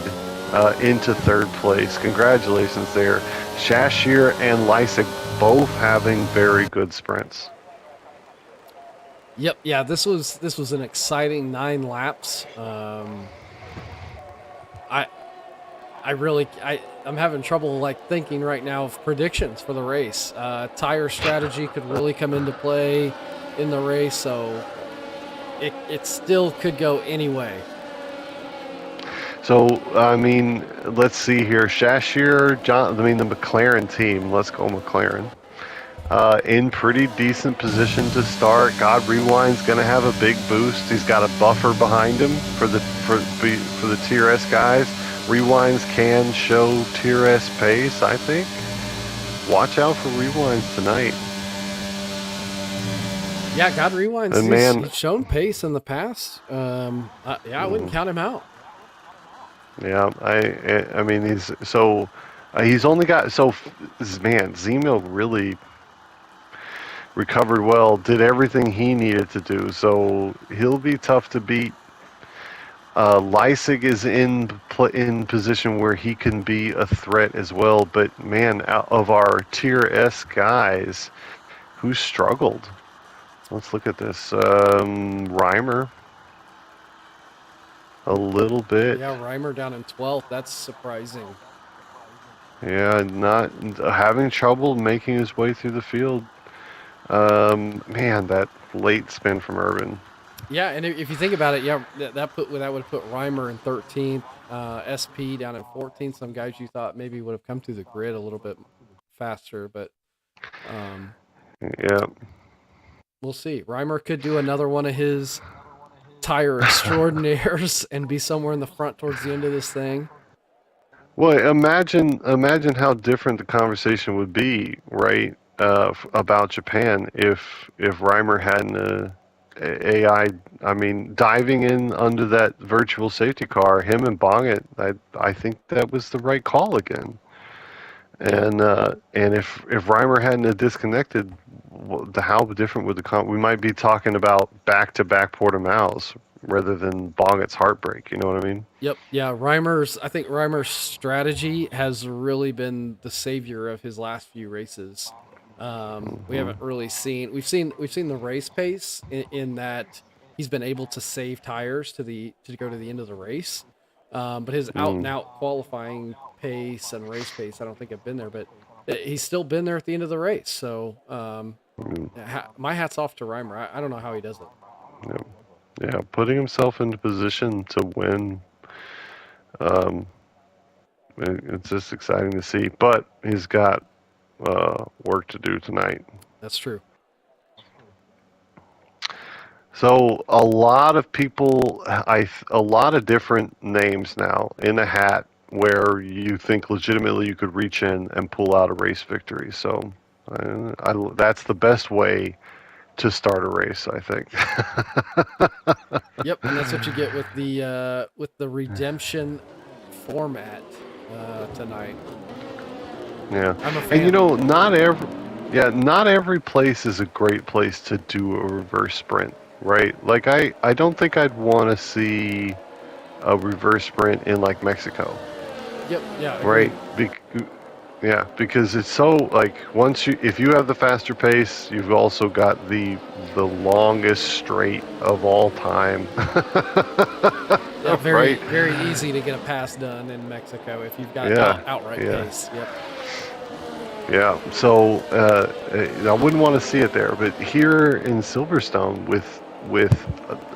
into third place. Congratulations there. Shashir and Lysick both having very good sprints. Yep, yeah, this was an exciting 9 laps. I'm having trouble like thinking right now of predictions for the race. Tire strategy could really come into play in the race, so it still could go any way. So, I mean, let's see here. Shashir, the McLaren team. Let's go McLaren. In pretty decent position to start. God Rewind's going to have a big boost. He's got a buffer behind him for the Tier S guys. Rewinds can show Tier S pace, I think. Watch out for Rewinds tonight. Yeah, God Rewinds. He's shown pace in the past. I wouldn't count him out. Yeah, I mean he's only got Z-Milk really recovered well, did everything he needed to do, so he'll be tough to beat. Leisig is in position where he can be a threat as well, but man, out of our Tier S guys, who struggled? Let's look at this. Reimer. A little bit. Yeah, Reimer down in 12th. That's surprising. Yeah, not having trouble making his way through the field. Man, that late spin from Urban. Yeah, and if you think about it, yeah, that would have put Reimer in 13th, SP down in 14th. Some guys you thought maybe would have come through the grid a little bit faster, but yeah, we'll see. Reimer could do another one of his tire extraordinaires and be somewhere in the front towards the end of this thing. Well, imagine how different the conversation would be, right? About Japan if Reimer hadn't AI. I mean, diving in under that virtual safety car, him and Bonget, I think that was the right call again. And if Reimer hadn't disconnected, how different would we might be talking about back-to-back Portimaos rather than Bonget's heartbreak. You know what I mean? Yep. Yeah. I think Reimer's strategy has really been the savior of his last few races. We haven't really seen we've seen the race pace in that he's been able to save tires to go to the end of the race. But his out and out qualifying pace and race pace, I don't think have been there, but he's still been there at the end of the race. So my hat's off to Reimer. I don't know how he does it. Yeah, putting himself into position to win. It's just exciting to see, but he's got work to do tonight. That's true. So a lot of people, a lot of different names now in a hat where you think legitimately you could reach in and pull out a race victory. So that's the best way to start a race, I think. Yep, and that's what you get with the redemption format tonight. Yeah, I'm a fan. And not every place is a great place to do a reverse sprint, right? Like I don't think I'd want to see a reverse sprint in like Mexico. Yep. Yeah. Right. Because it's so like if you have the faster pace, you've also got the longest straight of all time. Yeah, right? Very easy to get a pass done in Mexico if you've got outright pace. Yep. Yeah, so I wouldn't want to see it there, but here in Silverstone, with a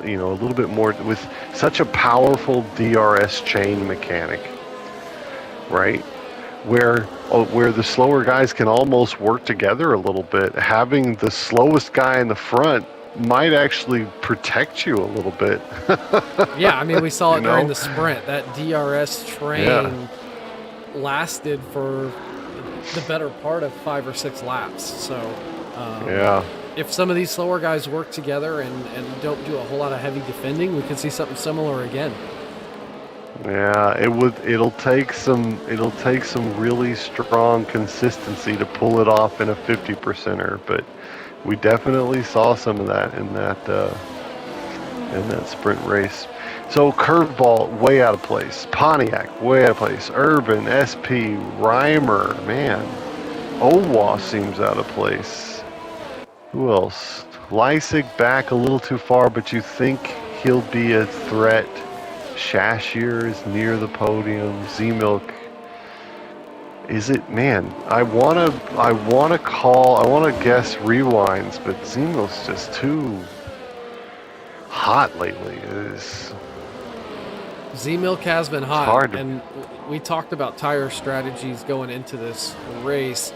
little bit more, with such a powerful DRS chain mechanic, right, where the slower guys can almost work together a little bit, having the slowest guy in the front might actually protect you a little bit. Yeah, I mean, we saw it You during know? the sprint. That DRS train Yeah. lasted for the better part of 5 or 6 laps. So, Yeah. if some of these slower guys work together and don't do a whole lot of heavy defending, we could see something similar again. Yeah, it'll take some really strong consistency to pull it off in a 50%er, but we definitely saw some of that in that sprint race. So curveball way out of place, Pontiac way out of place, Urban, SP, Reimer, man, Owa seems out of place. Who else? Leisig back a little too far, but you think he'll be a threat. Shashier is near the podium. Z-Milk. Is it, man? I wanna guess rewinds, but Z-Milk's just too hot lately. Z-Milk has been hot, hard to- and we talked about tire strategies going into this race.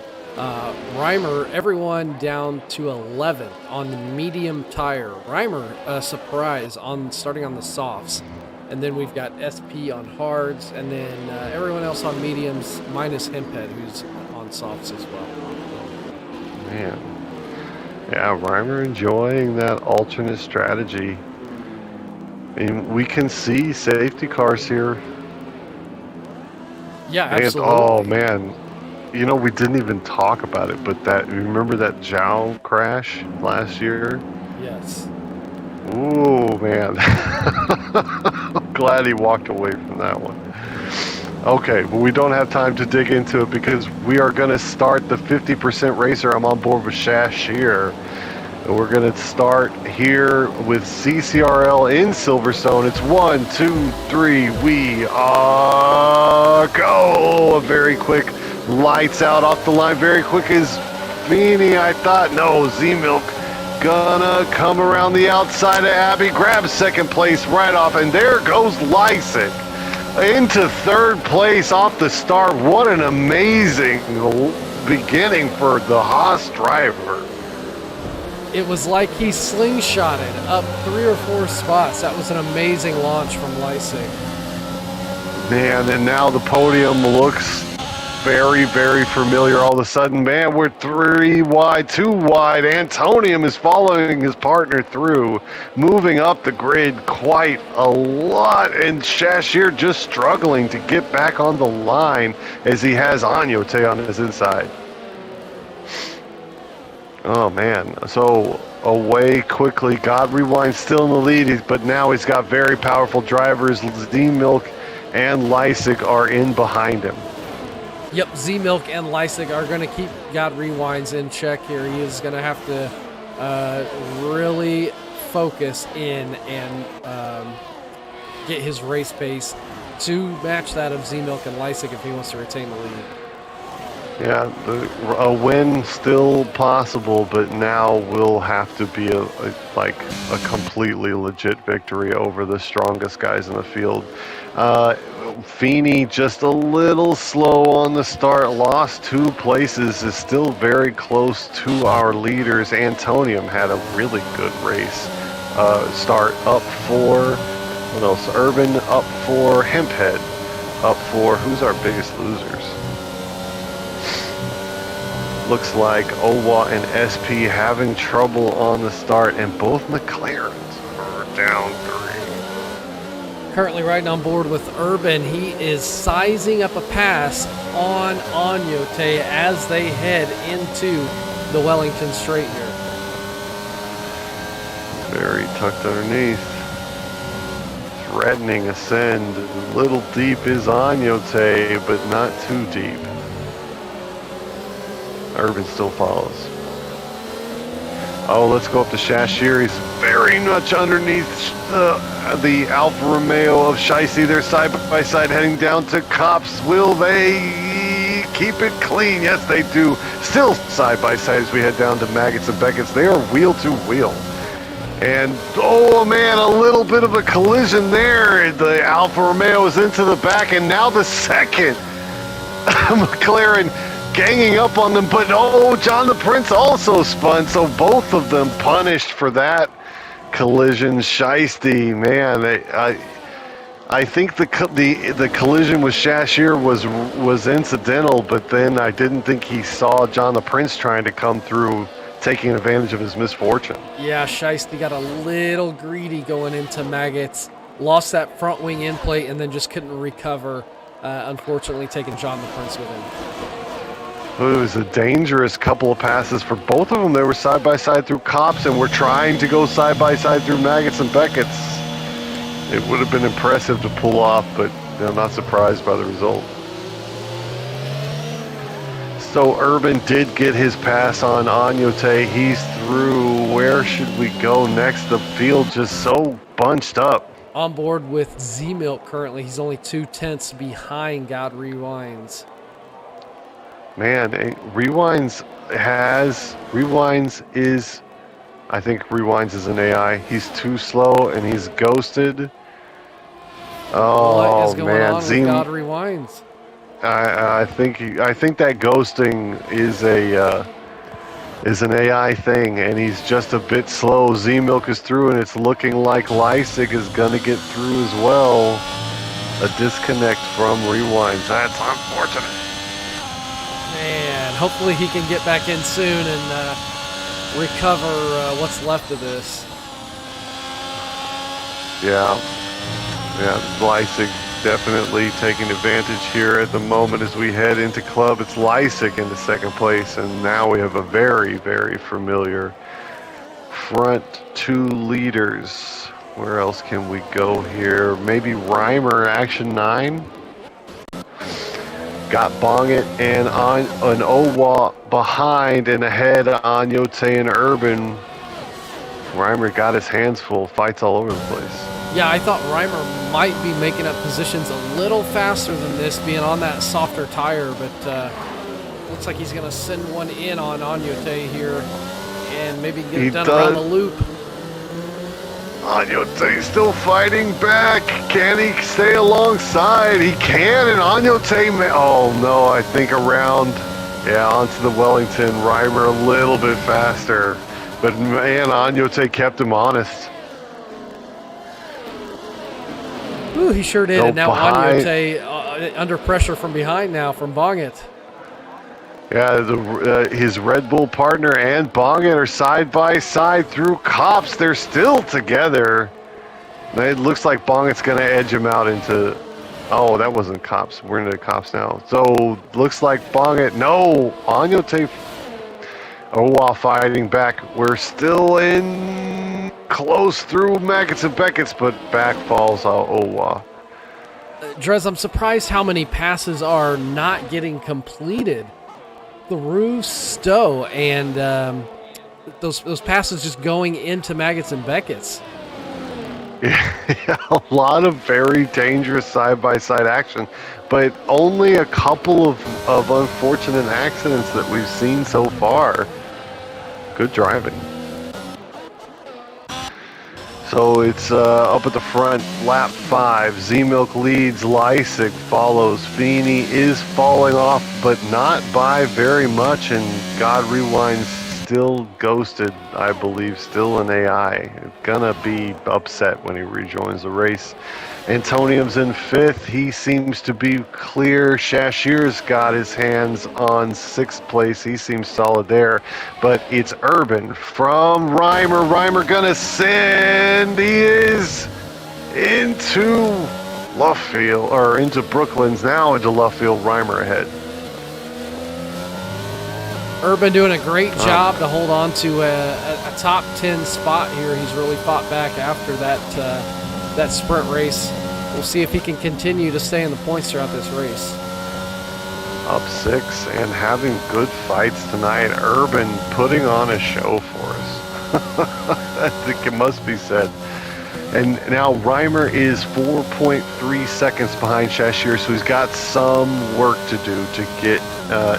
Reimer, everyone down to 11 on the medium tire. Reimer, a surprise starting on the softs. And then we've got SP on hards, and then everyone else on mediums, minus Hemphead, who's on softs as well. Man. Yeah, Reimer enjoying that alternate strategy. And we can see safety cars here. Yeah, And, absolutely. oh, man. You know, we didn't even talk about it, but remember that Zhao crash last year? Yes. Ooh, man. I'm glad he walked away from that one. Okay, but we don't have time to dig into it because we are going to start the 50% racer. I'm on board with Shashir. And we're going to start here with CCRL in Silverstone. It's 1, 2, 3. We are go. A very quick lights out off the line. Very quick as Feeney, I thought. No, Z-Milk gonna come around the outside of Abby, grabs second place right off, and there goes Lysick into third place off the start. What an amazing beginning for the Haas driver. It was like he slingshotted up 3 or 4 spots. That was an amazing launch from Leisig. Man, and now the podium looks very, very familiar all of a sudden. Man, we're 3 wide, 2 wide. Antonium is following his partner through, moving up the grid quite a lot. And Shashir just struggling to get back on the line as he has Anyote on his inside. Oh, man. So away quickly. God Rewind still in the lead, but now he's got very powerful drivers. Z-Milk and Leisig are in behind him. Yep, Z-Milk and Leisig are going to keep God Rewinds in check here. He is going to have to really focus in and get his race pace to match that of Z-Milk and Leisig if he wants to retain the lead. Yeah, a win still possible, but now will have to be a completely legit victory over the strongest guys in the field. Feeney just a little slow on the start, lost 2 places, is still very close to our leaders. Antonium had a really good race. Start up 4, what else? Urban up 4, Hemphead up 4. Who's our biggest losers? Looks like Owa and SP having trouble on the start, and both McLarens are down 3. Currently riding on board with Urban. He is sizing up a pass on Anyote as they head into the Wellington Straight here. Very tucked underneath. Threatening ascend. A little deep is Anyote, but not too deep. Urban still follows. Oh, let's go up to Shashir. He's very much underneath the Alfa Romeo of Shicey. They're side by side heading down to Cops. Will they keep it clean? Yes, they do. Still side by side as we head down to Maggots and Beckett's. They are wheel to wheel. And, oh man, a little bit of a collision there. The Alfa Romeo is into the back, and now the second McLaren ganging up on them, but oh, John the Prince also spun, so both of them punished for that collision. Shiesty, man, I think the collision with Shashir was incidental, but then I didn't think he saw John the Prince trying to come through, taking advantage of his misfortune. Yeah, Shiesty got a little greedy going into Maggots, lost that front wing in plate, and then just couldn't recover, unfortunately taking John the Prince with him. It was a dangerous couple of passes for both of them. They were side by side through Cops, and were trying to go side by side through Maggots and Beckett's. It would have been impressive to pull off, but I'm not surprised by the result. So Urban did get his pass on Agnote. He's through. Where should we go next? The field just so bunched up. On board with Z-Milk currently. He's only 2/10 behind God Rewinds. Man, Rewinds is... I think Rewinds is an AI. He's too slow and he's ghosted. Oh, what is going man. on with God Rewinds? I think that ghosting is an AI thing, and he's just a bit slow. Z-Milk is through, and it's looking like Lysig is gonna get through as well. A disconnect from Rewinds. That's unfortunate. Man, hopefully he can get back in soon and recover what's left of this. Yeah, Lysig definitely taking advantage here at the moment as we head into club. It's Lysig into second place, and now we have a very, very familiar front two leaders. Where else can we go here? Maybe Reimer, Action 9. Got Bongit and an Owa behind and ahead on Yote and Urban. Reimer got his hands full, fights all over the place. Yeah, I thought Reimer might be making up positions a little faster than this, being on that softer tire, but looks like he's going to send one in on Agnote here and maybe get it done around the loop. Agnote still fighting back. Can he stay alongside? He can, and Agnote, oh no, I think around, onto the Wellington. Reimer a little bit faster, but man, Agnote kept him honest. Ooh, he sure did, and now behind, Agnote under pressure from behind now from Bongit. Yeah, his Red Bull partner and Bongit are side by side through Cops. They're still together. It looks like Bongit's going to edge him out into... Oh, that wasn't Cops. We're into Cops now. So, looks like Bongit... No! Agnote... Owa fighting back. We're still in... Close through Maggots and Beckett's, but back falls Owa. Drez, I'm surprised how many passes are not getting completed. Through Stowe, and those passes just going into Maggots and Beckett's. Yeah, a lot of very dangerous side-by-side action, but only a couple of unfortunate accidents that we've seen so far. Good driving. So it's up at the front, lap 5. Z-Milk leads, Lysig follows. Feeney is falling off, but not by very much, and God Rewinds still ghosted, I believe, still an AI. Gonna be upset when he rejoins the race. Antonium's in 5th. He seems to be clear. Shashir's got his hands on 6th place. He seems solid there. But it's Urban from Reimer. Reimer gonna send. He is into Luffield, or into Brooklands, now into Luffield. Reimer ahead. Urban doing a great job to hold on to a top 10 spot here. He's really fought back after that sprint race. We'll see if he can continue to stay in the points throughout this race. Up 6 and having good fights tonight. Urban putting on a show for us. I think it must be said. And now Reimer is 4.3 seconds behind Shashir, so he's got some work to do to get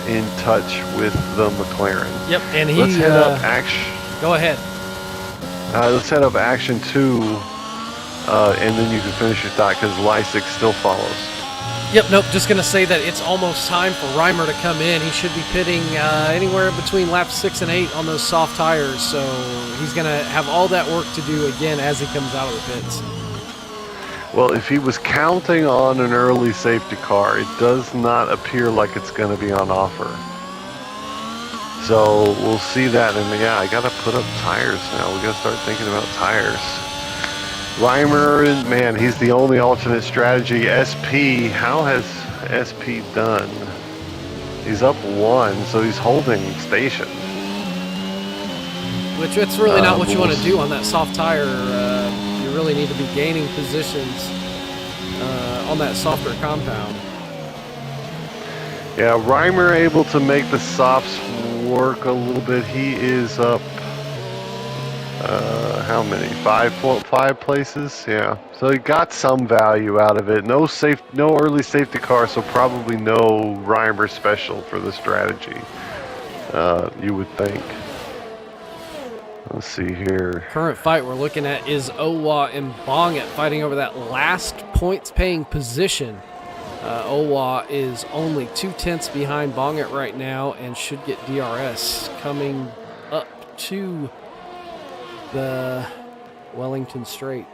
in touch with the McLaren. Yep, and he... Let's head up action. Go ahead. Let's head up action 2, and then you can finish your thought, because Lysig still follows. Yep, nope. Just going to say that it's almost time for Reimer to come in. He should be pitting anywhere between laps 6 and 8 on those soft tires. So he's going to have all that work to do again as he comes out of the pits. Well, if he was counting on an early safety car, it does not appear like it's going to be on offer. So we'll see that. And yeah, I got to put up tires now. We got to start thinking about tires. Reimer, man, he's the only alternate strategy. SP, how has SP done? He's up 1, so he's holding station. Which it's really not what you want to do on that soft tire. You really need to be gaining positions on that softer compound. Yeah, Reimer able to make the softs work a little bit. He is up, how many? Five places? Yeah. So he got some value out of it. No early safety car, so probably no Reimer special for the strategy. You would think. Let's see here. Current fight we're looking at is Owa and Bonget fighting over that last points paying position. Owa is only 2/10 behind Bonget right now and should get DRS coming up to the Wellington Straight.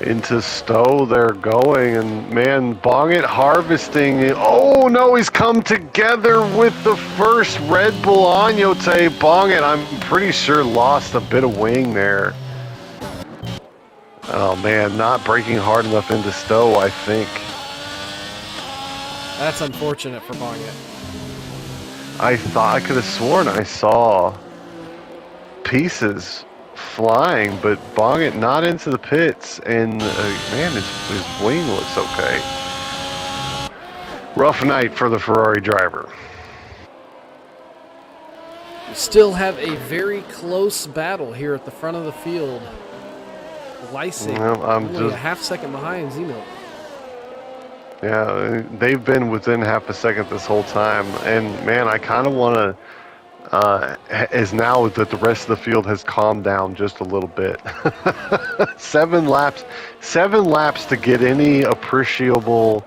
Into Stowe they're going, and man, Bonget harvesting. Oh no, he's come together with the first Red Bull Agnote. Bonget, I'm pretty sure, lost a bit of wing there. Oh man, not braking hard enough into Stowe, I think. That's unfortunate for Bonget. I thought I could have sworn I saw pieces flying, but Bonget not into the pits, and man, his wing looks okay. Rough night for the Ferrari driver. We still have a very close battle here at the front of the field. Leisig only a half second behind Z-Milk. Yeah, they've been within half a second this whole time, and man, I kind of want to. As now that the rest of the field has calmed down just a little bit. 7 laps to get any appreciable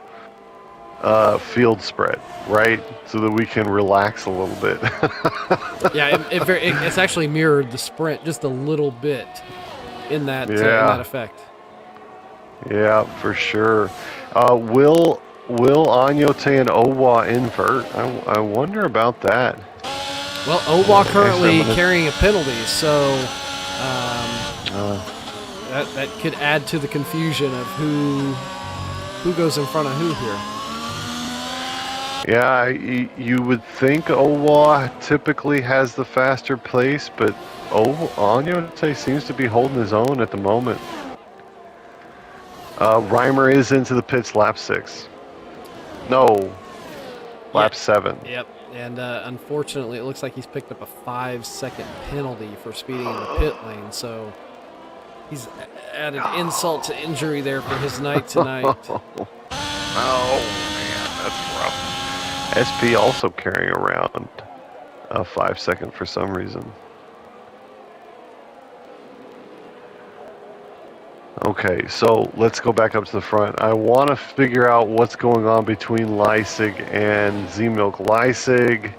field spread, right? So that we can relax a little bit. Yeah, it's actually mirrored the sprint just a little bit in that effect. Yeah, for sure. Will Agnote and Owa invert? I wonder about that. Well, Owa currently carrying a penalty, so that could add to the confusion of who goes in front of who here. Yeah, you would think Owa typically has the faster pace, but Agnote seems to be holding his own at the moment. Reimer is into the pits lap 6. No, lap 7. Yep. And unfortunately, it looks like he's picked up a 5-second penalty for speeding in the pit lane. So he's added insult to injury there for his night tonight. Oh, man, that's rough. SP also carrying around a 5-second for some reason. Okay, so let's go back up to the front. I want to figure out what's going on between Leisig and Z-Milk. Leisig,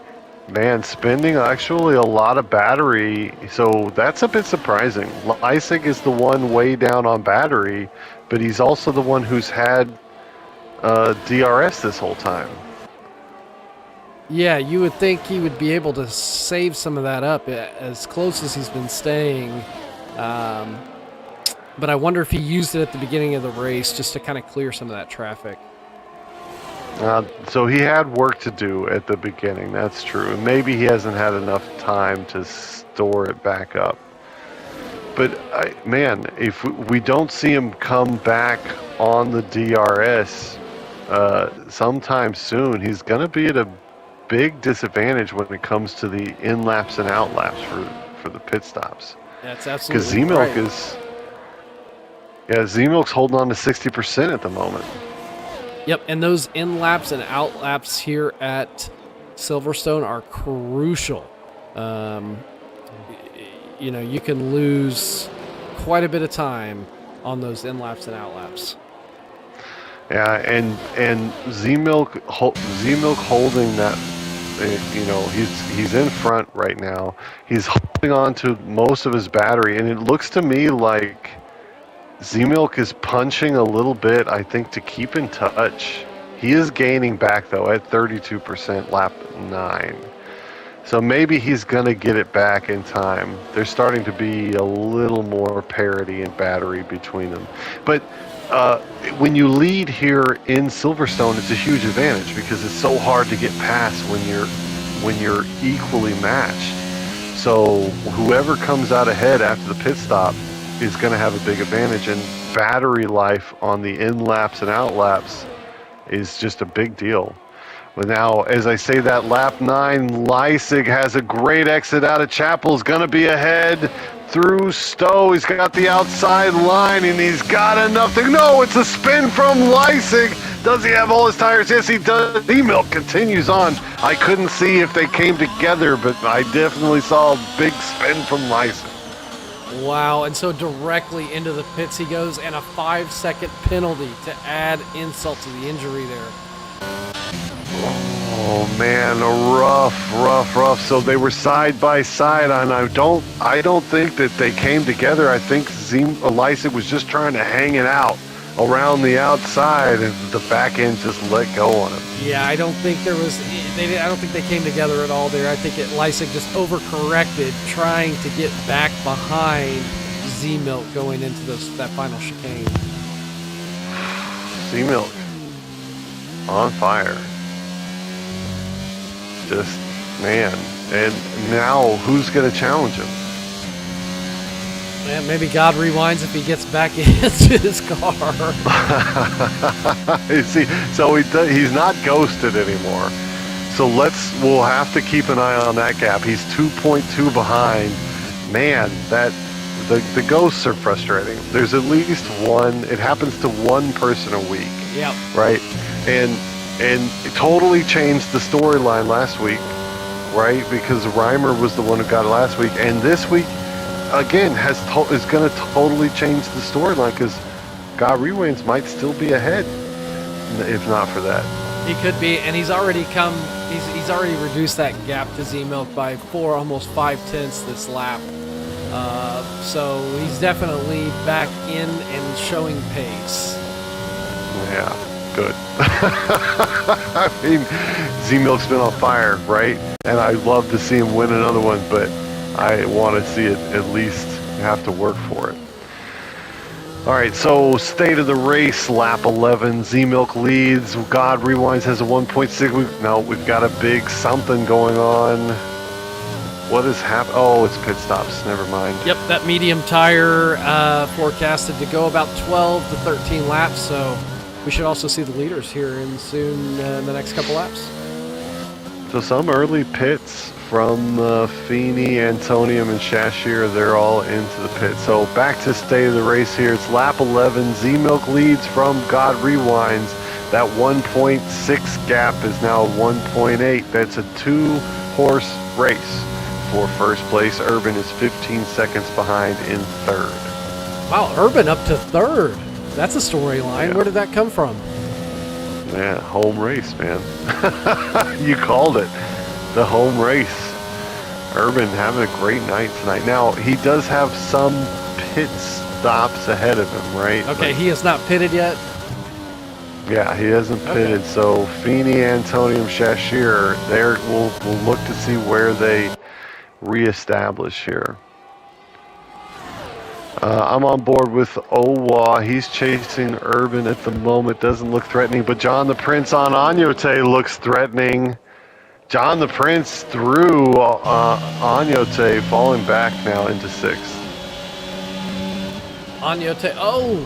man, spending actually a lot of battery, so that's a bit surprising. Leisig is the one way down on battery, but he's also the one who's had DRS this whole time. Yeah, you would think he would be able to save some of that up as close as he's been staying. But I wonder if he used it at the beginning of the race just to kind of clear some of that traffic. So he had work to do at the beginning, that's true. And maybe he hasn't had enough time to store it back up. But, man, if we don't see him come back on the DRS sometime soon, he's going to be at a big disadvantage when it comes to the in-laps and out-laps for the pit stops. That's absolutely because Z-Milk right. is... Yeah, Z-Milk's holding on to 60% at the moment. Yep, and those in-laps and out-laps here at Silverstone are crucial. You know, you can lose quite a bit of time on those in-laps and out-laps. Yeah, and Z Milk holding that. He's in front right now. He's holding on to most of his battery, and it looks to me like Z-Milk is punching a little bit, I think, to keep in touch. He is gaining back, though, at 32% lap 9. So maybe he's going to get it back in time. There's starting to be a little more parity in battery between them. But when you lead here in Silverstone, it's a huge advantage because it's so hard to get past when you're equally matched. So whoever comes out ahead after the pit stop is going to have a big advantage, and battery life on the in laps and out laps is just a big deal. But now, as I say that, lap 9, Leisig has a great exit out of Chapel's going to be ahead through Stowe. He's got the outside line, and he's got enough to... No, it's a spin from Leisig. Does he have all his tires? Yes, he does. Z-Milk continues on. I couldn't see if they came together, but I definitely saw a big spin from Leisig. Wow, and so directly into the pits he goes, and a 5-second penalty to add insult to the injury there. Oh man, rough. So they were side by side, and I don't think that they came together. I think Leisig was just trying to hang it out around the outside, and the back end just let go on him. Yeah, I don't think there was. I don't think they came together at all there. I think Leisig just overcorrected, trying to get back behind Z-Milk going into that final chicane. Z-Milk on fire. Just, man. And now, who's going to challenge him? Man, maybe God rewinds if he gets back into his car. See, so he's not ghosted anymore. So we'll have to keep an eye on that gap. He's 2.2 behind. Man, the ghosts are frustrating. There's at least one. It happens to one person a week. Yep. Right? And it totally changed the storyline last week, right? Because Reimer was the one who got it last week, and this week, again, is going to totally change the storyline because God Rewinds might still be ahead if not for that. He could be, and he's already reduced that gap to Z-Milk by almost 5 tenths this lap. So he's definitely back in and showing pace. Yeah. Good. I mean, Z-Milk's been on fire, right? And I'd love to see him win another one, but I want to see it at least have to work for it. All right, so state of the race, lap 11. Z-Milk leads. God Rewinds has a 1.6. We've got a big something going on. What is happening? Oh, it's pit stops. Never mind. Yep, that medium tire forecasted to go about 12 to 13 laps, so... We should also see the leaders here soon in the next couple laps. So some early pits from Feeney, Antonium, and Shashir. They're all into the pit. So back to state of the race here. It's lap 11. Z-Milk leads from God Rewinds. That 1.6 gap is now 1.8. That's a 2-horse race. For first place, Urban is 15 seconds behind in third. Wow, Urban up to third. That's a storyline. Yeah. Where did that come from? Yeah, home race, man. You called it. The home race. Urban having a great night tonight. Now, he does have some pit stops ahead of him, right? Okay, he has not pitted yet? Yeah, he hasn't pitted. Okay. So, Feeney, Antonium, Shashir, we'll look to see where they reestablish here. I'm on board with Owa. He's chasing Urban at the moment. Doesn't look threatening, but John the Prince on Agnote looks threatening. John the Prince through Agnote, falling back now into 6th. Agnote, oh!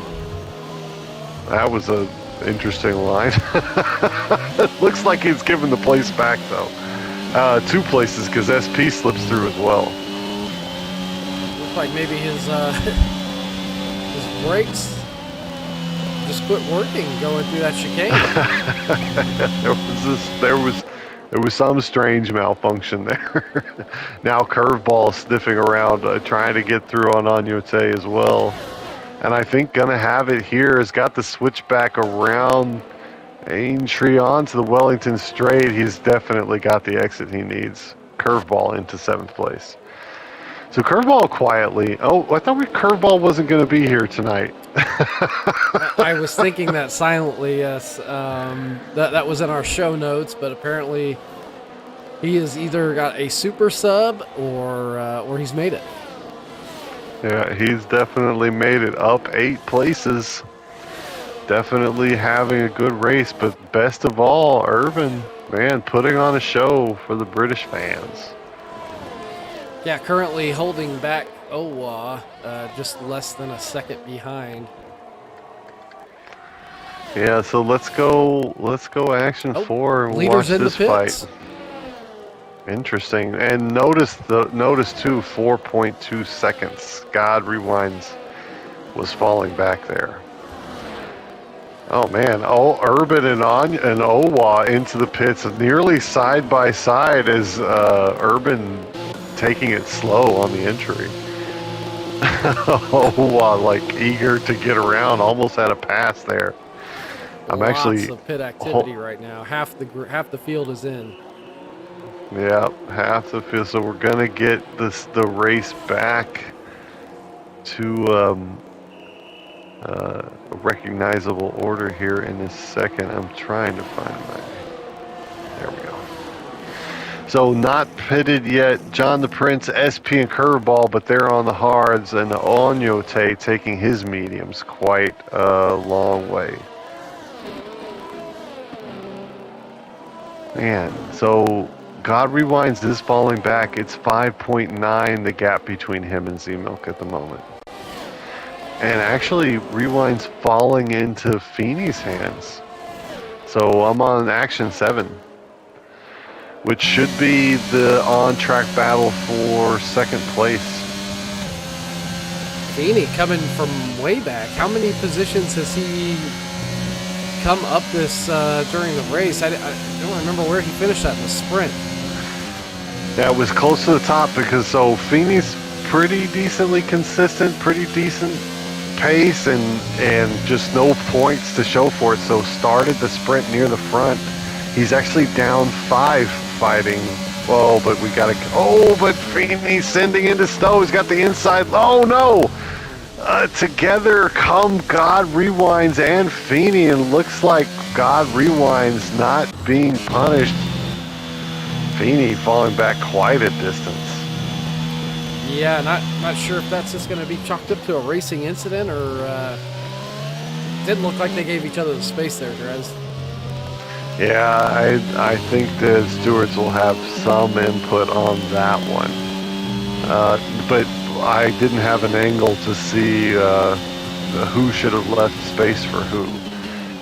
That was an interesting line. It looks like he's giving the place back, though. 2 places, because SP slips through as well. Like maybe his brakes just quit working going through that chicane. there was some strange malfunction there. Now Curveball sniffing around, trying to get through on Agnote as well. And I think gonna have it here. Has got the switchback around Aintree onto the Wellington straight. He's definitely got the exit he needs. Curveball into 7th place. So curveball quietly. Oh, I thought curveball wasn't going to be here tonight. I was thinking that silently, yes. That was in our show notes, but apparently he has either got a super sub or he's made it. Yeah, he's definitely made it up 8 places. Definitely having a good race, but best of all, Urban, man, putting on a show for the British fans. Yeah, currently holding back Owa, just less than a second behind. Yeah, so let's go action 4 and leaders watch in this the pits. fight. Interesting. And notice too 4.2 seconds. God Rewinds was falling back there. Oh man, Urban and Owa into the pits nearly side by side as Urban taking it slow on the entry. Owa like eager to get around, almost had a pass there. Lots of pit activity right now. Half the field is in. Yeah, half the field. So we're gonna get the race back to a recognizable order here in a second. I'm trying to find my. There we go. So not pitted yet. John the Prince, SP, and Curveball, but they're on the hards, and Onyote taking his mediums quite a long way. Man, so God Rewinds is falling back. It's 5.9 the gap between him and Z-Milk at the moment. And actually, Rewind's falling into Feeney's hands. So I'm on action 7, which should be the on-track battle for 2nd place. Feeney coming from way back. How many positions has he come up this during the race? I don't remember where he finished that in the sprint. That was close to the top because Feeney's pretty decently consistent, pretty decent pace, and just no points to show for it. So started the sprint near the front. He's actually down 5 fighting. Whoa, but we gotta. Oh, but Feeney's sending into Stowe. He's got the inside. Oh no! Together come God Rewinds and Feeney, and looks like God Rewinds not being punished. Feeney falling back quite a distance. Yeah, not sure if that's just going to be chalked up to a racing incident or didn't look like they gave each other the space there, Drez. Yeah, I think the stewards will have some input on that one, but I didn't have an angle to see who should have left space for who.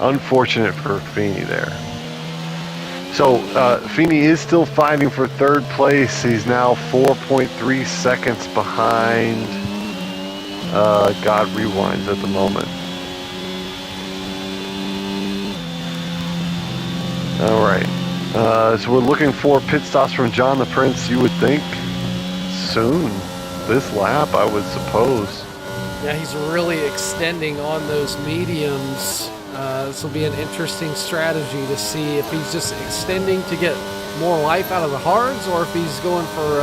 Unfortunate for Feeney there. So Feeney is still fighting for 3rd place. He's now 4.3 seconds behind God Rewinds at the moment. All right. So we're looking for pit stops from John the Prince, you would think, soon. This lap, I would suppose. Yeah, he's really extending on those mediums. This will be an interesting strategy to see if he's just extending to get more life out of the hards, or if he's going for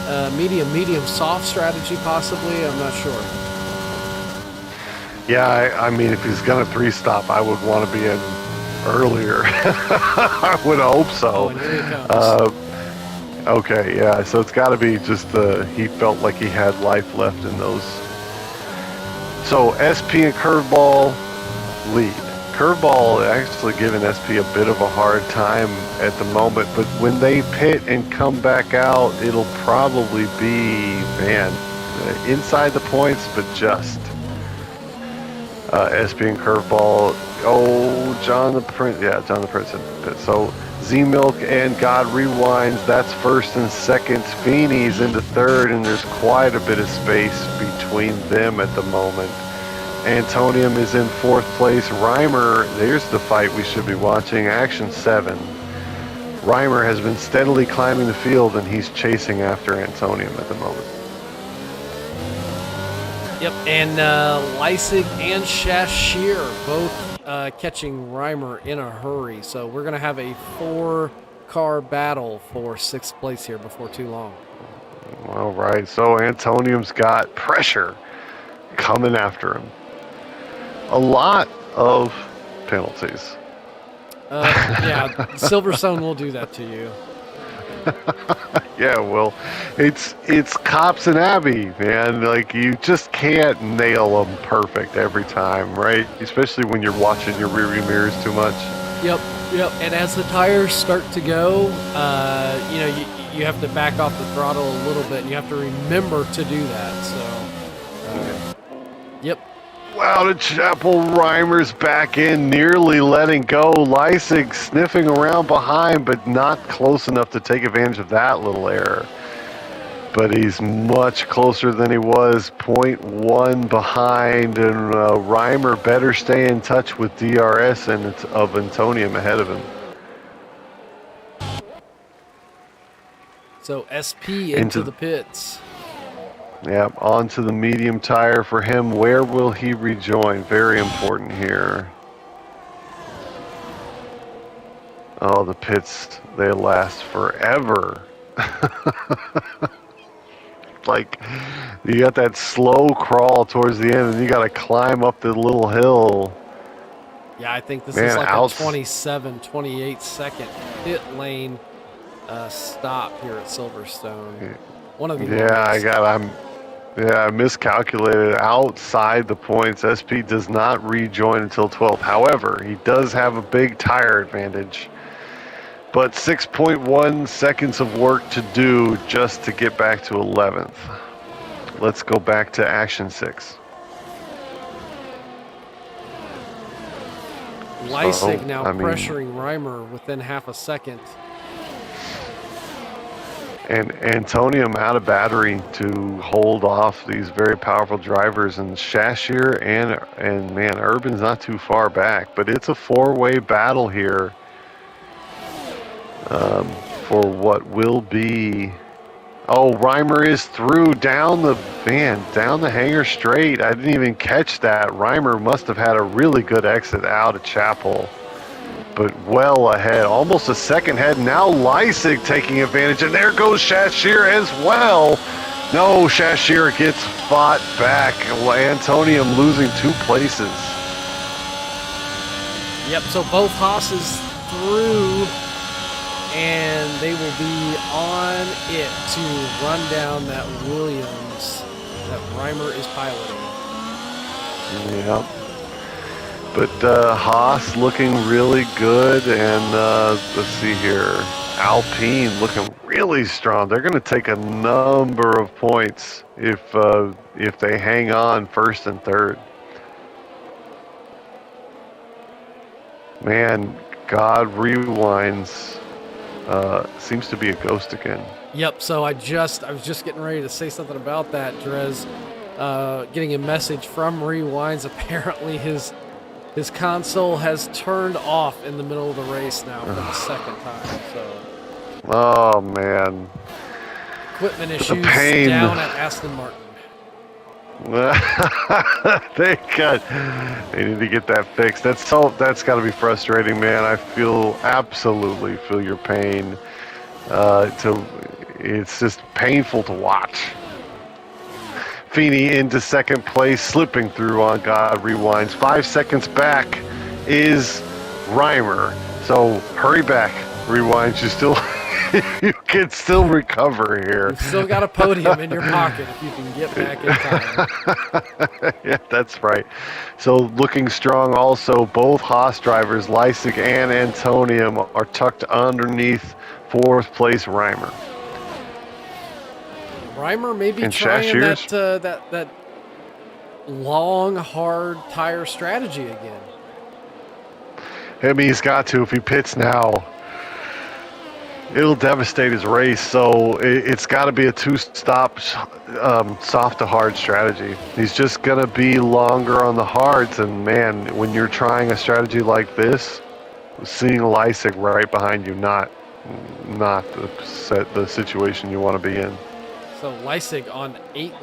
a medium soft strategy possibly. I'm not sure. Yeah, I mean, if he's gonna 3-stop, I would want to be in earlier. I would hope so. Oh, and here he comes. Okay, yeah, so it's got to be just he felt like he had life left in those. So SP and Curveball lead. Curveball actually giving SP a bit of a hard time at the moment, but when they pit and come back out, it'll probably be, man, inside the points, but just. SP and Curveball. Oh, John the Prince. Yeah, John the Prince in the pit. So Z-Milk and God Rewinds, that's 1st and 2nd. Feeney's into 3rd, and there's quite a bit of space between them at the moment. Antonium is in 4th place. Reimer, there's the fight we should be watching. Action 7. Reimer has been steadily climbing the field, and he's chasing after Antonium at the moment. Yep, and Leisig and Shashir both catching Reimer in a hurry. So we're going to have a 4-car battle for 6th place here before too long. All right, so Antonium's got pressure coming after him. A lot of penalties. Yeah, Silverstone will do that to you. Yeah, well, it's Cops and Abby, man. Like, you just can't nail them perfect every time, right? Especially when you're watching your rearview mirrors too much. Yep. And as the tires start to go, you have to back off the throttle a little bit, and you have to remember to do that. So, yep. Wow, the Chapel Reimer's back in, nearly letting go. Leisig sniffing around behind, but not close enough to take advantage of that little error. But he's much closer than he was, 0.1 behind, and Reimer better stay in touch with DRS and of Antonium ahead of him. So SP into the pits. Yep, onto the medium tire for him. Where will he rejoin? Very important here. Oh, the pits, they last forever. Like, you got that slow crawl towards the end, and you got to climb up the little hill. Yeah, I think this Man, is like a 27, 28 second pit lane stop here at Silverstone. One of the I miscalculated outside the points. SP does not rejoin until 12th. However, he does have a big tire advantage. But 6.1 seconds of work to do just to get back to 11th. Let's go back to Action 6. Leisig pressuring Reimer within half a second. And Antonium out of battery to hold off these very powerful drivers, and Shashir and man, Urban's not too far back, but it's a 4-way battle here for what will be. Oh, Reimer is through down the hangar straight. I didn't even catch that. Reimer must have had a really good exit out of Chapel, but well ahead, almost a second ahead. Now Leisig taking advantage, and there goes Shashir as well. No, Shashir gets fought back. Antonium losing 2 places. Yep, so both Haas's through, and they will be on it to run down that Williams that Reimer is piloting. Yep. But Haas looking really good, and let's see here. Alpine looking really strong. They're going to take a number of points if they hang on first and third. Man, God Rewinds seems to be a ghost again. Yep. So I was just getting ready to say something about that, Drez. Getting a message from Rewinds. Apparently his console has turned off in the middle of the race now for the second time. So. Oh man. Equipment issues down at Aston Martin. They need to get that fixed. That's got to be frustrating, man. I absolutely feel your pain. It's just painful to watch. Feeney into second place, slipping through on God Rewinds. 5 seconds back is Reimer. So hurry back, Rewinds. You can still recover here. You've still got a podium in your pocket if you can get back in time. Yeah, that's right. So looking strong also. Both Haas drivers, Leisig and Antonium, are tucked underneath 4th place Reimer. Reimer maybe and trying Shashir's? that long, hard tire strategy again. I mean, he's got to. If he pits now, it'll devastate his race. So it's got to be a 2-stop soft to hard strategy. He's just going to be longer on the hards. And man, when you're trying a strategy like this, seeing Leisig right behind you, not the situation you want to be in. So Leisig on 8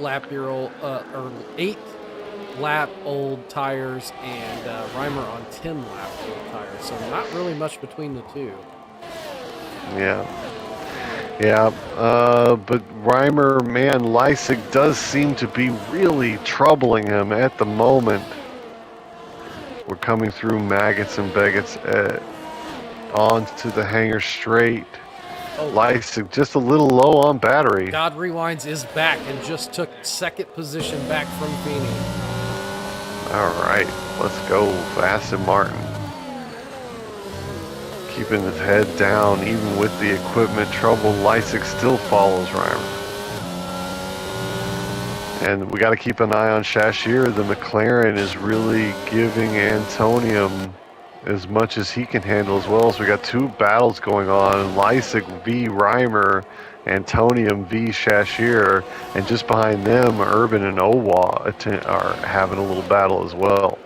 lap old tires and Reimer on 10 lap old tires. So not really much between the two. Yeah. Yeah, but Reimer, man, Leisig does seem to be really troubling him at the moment. We're coming through Maggots and Beggets onto the hangar straight. Oh. Leisig just a little low on battery. God Rewinds is back and just took second position back from Feeney. All right, let's go, Aston Martin. Keeping his head down, even with the equipment trouble, Leisig still follows Reimer. And we got to keep an eye on Shashir. The McLaren is really giving Antonium as much as he can handle as well. So we got two battles going on, Leisig v. Reimer, Antonium v. Shashir, and just behind them, Urban and Owa are having a little battle as well.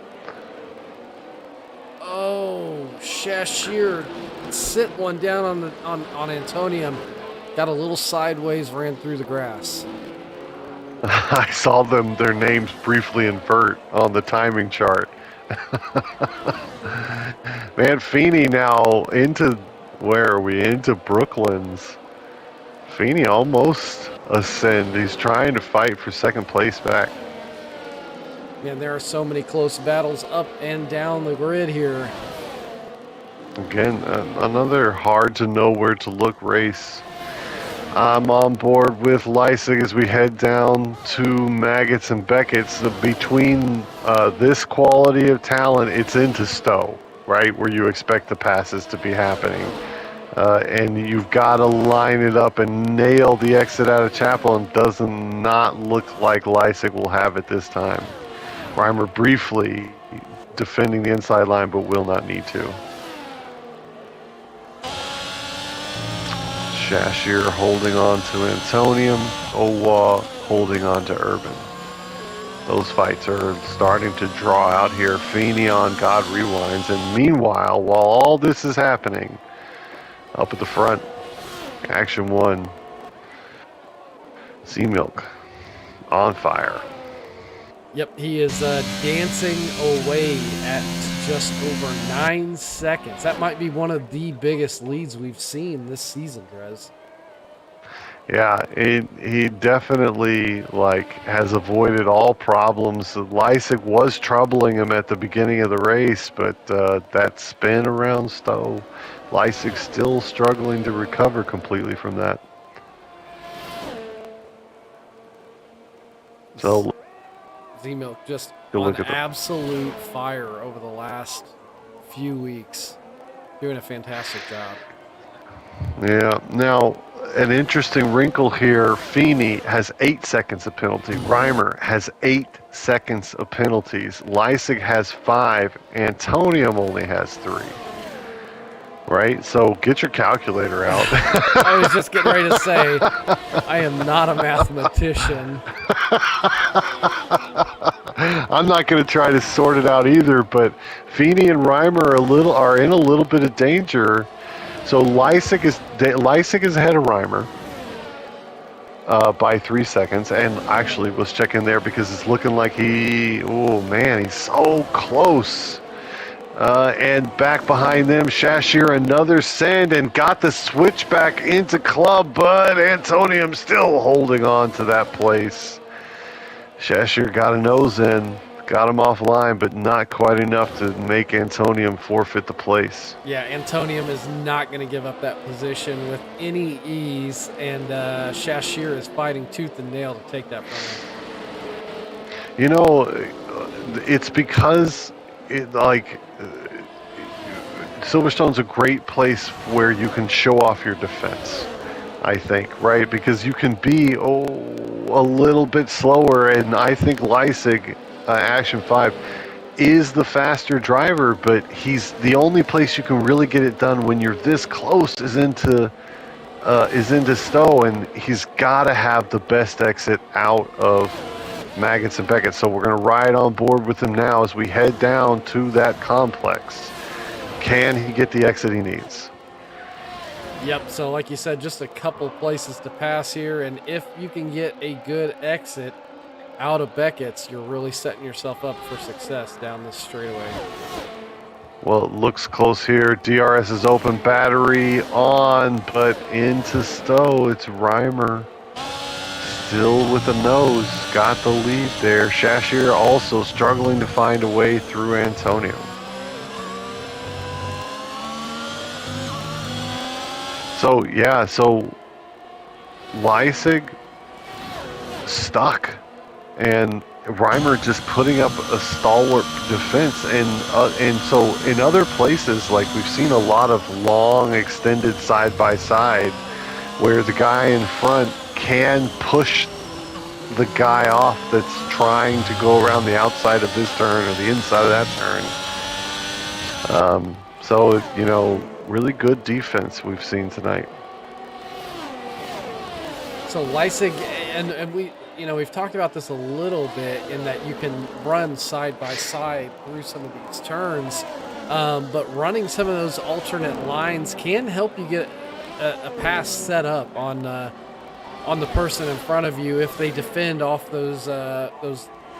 Oh, Shashir sent one down on Antonium. Got a little sideways, ran through the grass. I saw their names briefly invert on the timing chart. Man, Feeney now into, where are we? Into Brooklands. Feeney almost ascend. He's trying to fight for second place back. Man, there are so many close battles up and down the grid here. Again, another hard to know where to look race. I'm on board with Leisig as we head down to Maggots and Beckett's. Between this quality of talent, it's into Stowe, right, where you expect the passes to be happening. And you've got to line it up and nail the exit out of Chapel, and does not look like Leisig will have it this time. Reimer briefly defending the inside line, but will not need to. Shashir holding on to Antonium, Owa holding on to Urban. Those fights are starting to draw out here. Feeney on God Rewinds, and meanwhile, while all this is happening, up at the front, Action 1, Z-Milk on fire. Yep, he is dancing away at just over 9 seconds. That might be one of the biggest leads we've seen this season, Drez. Yeah, he definitely has avoided all problems. Leisig was troubling him at the beginning of the race, but that spin around Stowe, Leisig still struggling to recover completely from that. So Z-Milk just Go on look at the- absolute fire over the last few weeks. Doing a fantastic job. Yeah, now an interesting wrinkle here. Feeney has 8 seconds of penalty. Reimer has 8 seconds of penalties. Leisig has 5. Antonium only has 3. Right? So get your calculator out. I was just getting ready to say, I am not a mathematician. I'm not going to try to sort it out either, but Feeney and Reimer are in a little bit of danger. So Leisig is ahead of Reimer by 3 seconds, and actually was checking there because it's looking like he's so close. And back behind them, Shashir another send and got the switch back into club, but Antonium still holding on to that place. Shashir got a nose in, got him offline, but not quite enough to make Antonium forfeit the place. Yeah, Antonium is not going to give up that position with any ease, and Shashir is fighting tooth and nail to take that from him. You know, it's because Silverstone's a great place where you can show off your defense, I think, right? Because you can be a little bit slower, and I think Leisig, Action 5, is the faster driver, but he's the only place you can really get it done when you're this close is into Stowe, and he's got to have the best exit out of Maggots and Beckett. So we're going to ride on board with him now as we head down to that complex. Can he get the exit he needs? Yep, so like you said, just a couple places to pass here, and if you can get a good exit, out of Beckett's, you're really setting yourself up for success down this straightaway. Well, it looks close here. DRS is open, battery on, but into Stowe. It's Reimer. Still with the nose. Got the lead there. Shashier also struggling to find a way through Antonio. So, yeah, so Leisig stuck. And Reimer just putting up a stalwart defense, and so in other places, like we've seen a lot of long extended side by side where the guy in front can push the guy off that's trying to go around the outside of this turn or the inside of that turn. So you know, really good defense we've seen tonight. So Leisig, and we, you know, we've talked about this a little bit in that you can run side by side through some of these turns, but running some of those alternate lines can help you get a pass set up on the person in front of you if they defend off those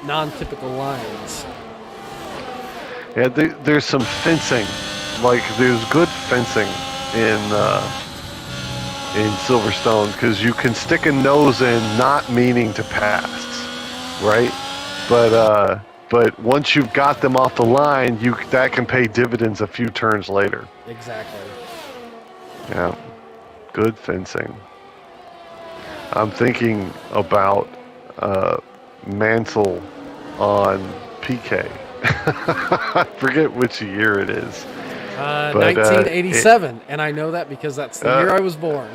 non-typical lines. Yeah, there's some fencing, like there's good fencing in Silverstone, because you can stick a nose in not meaning to pass, right? But once you've got them off the line, that can pay dividends a few turns later. Exactly. Yeah, good fencing. I'm thinking about Mansell on PK. I forget which year it is. 1987, and I know that because that's the year I was born.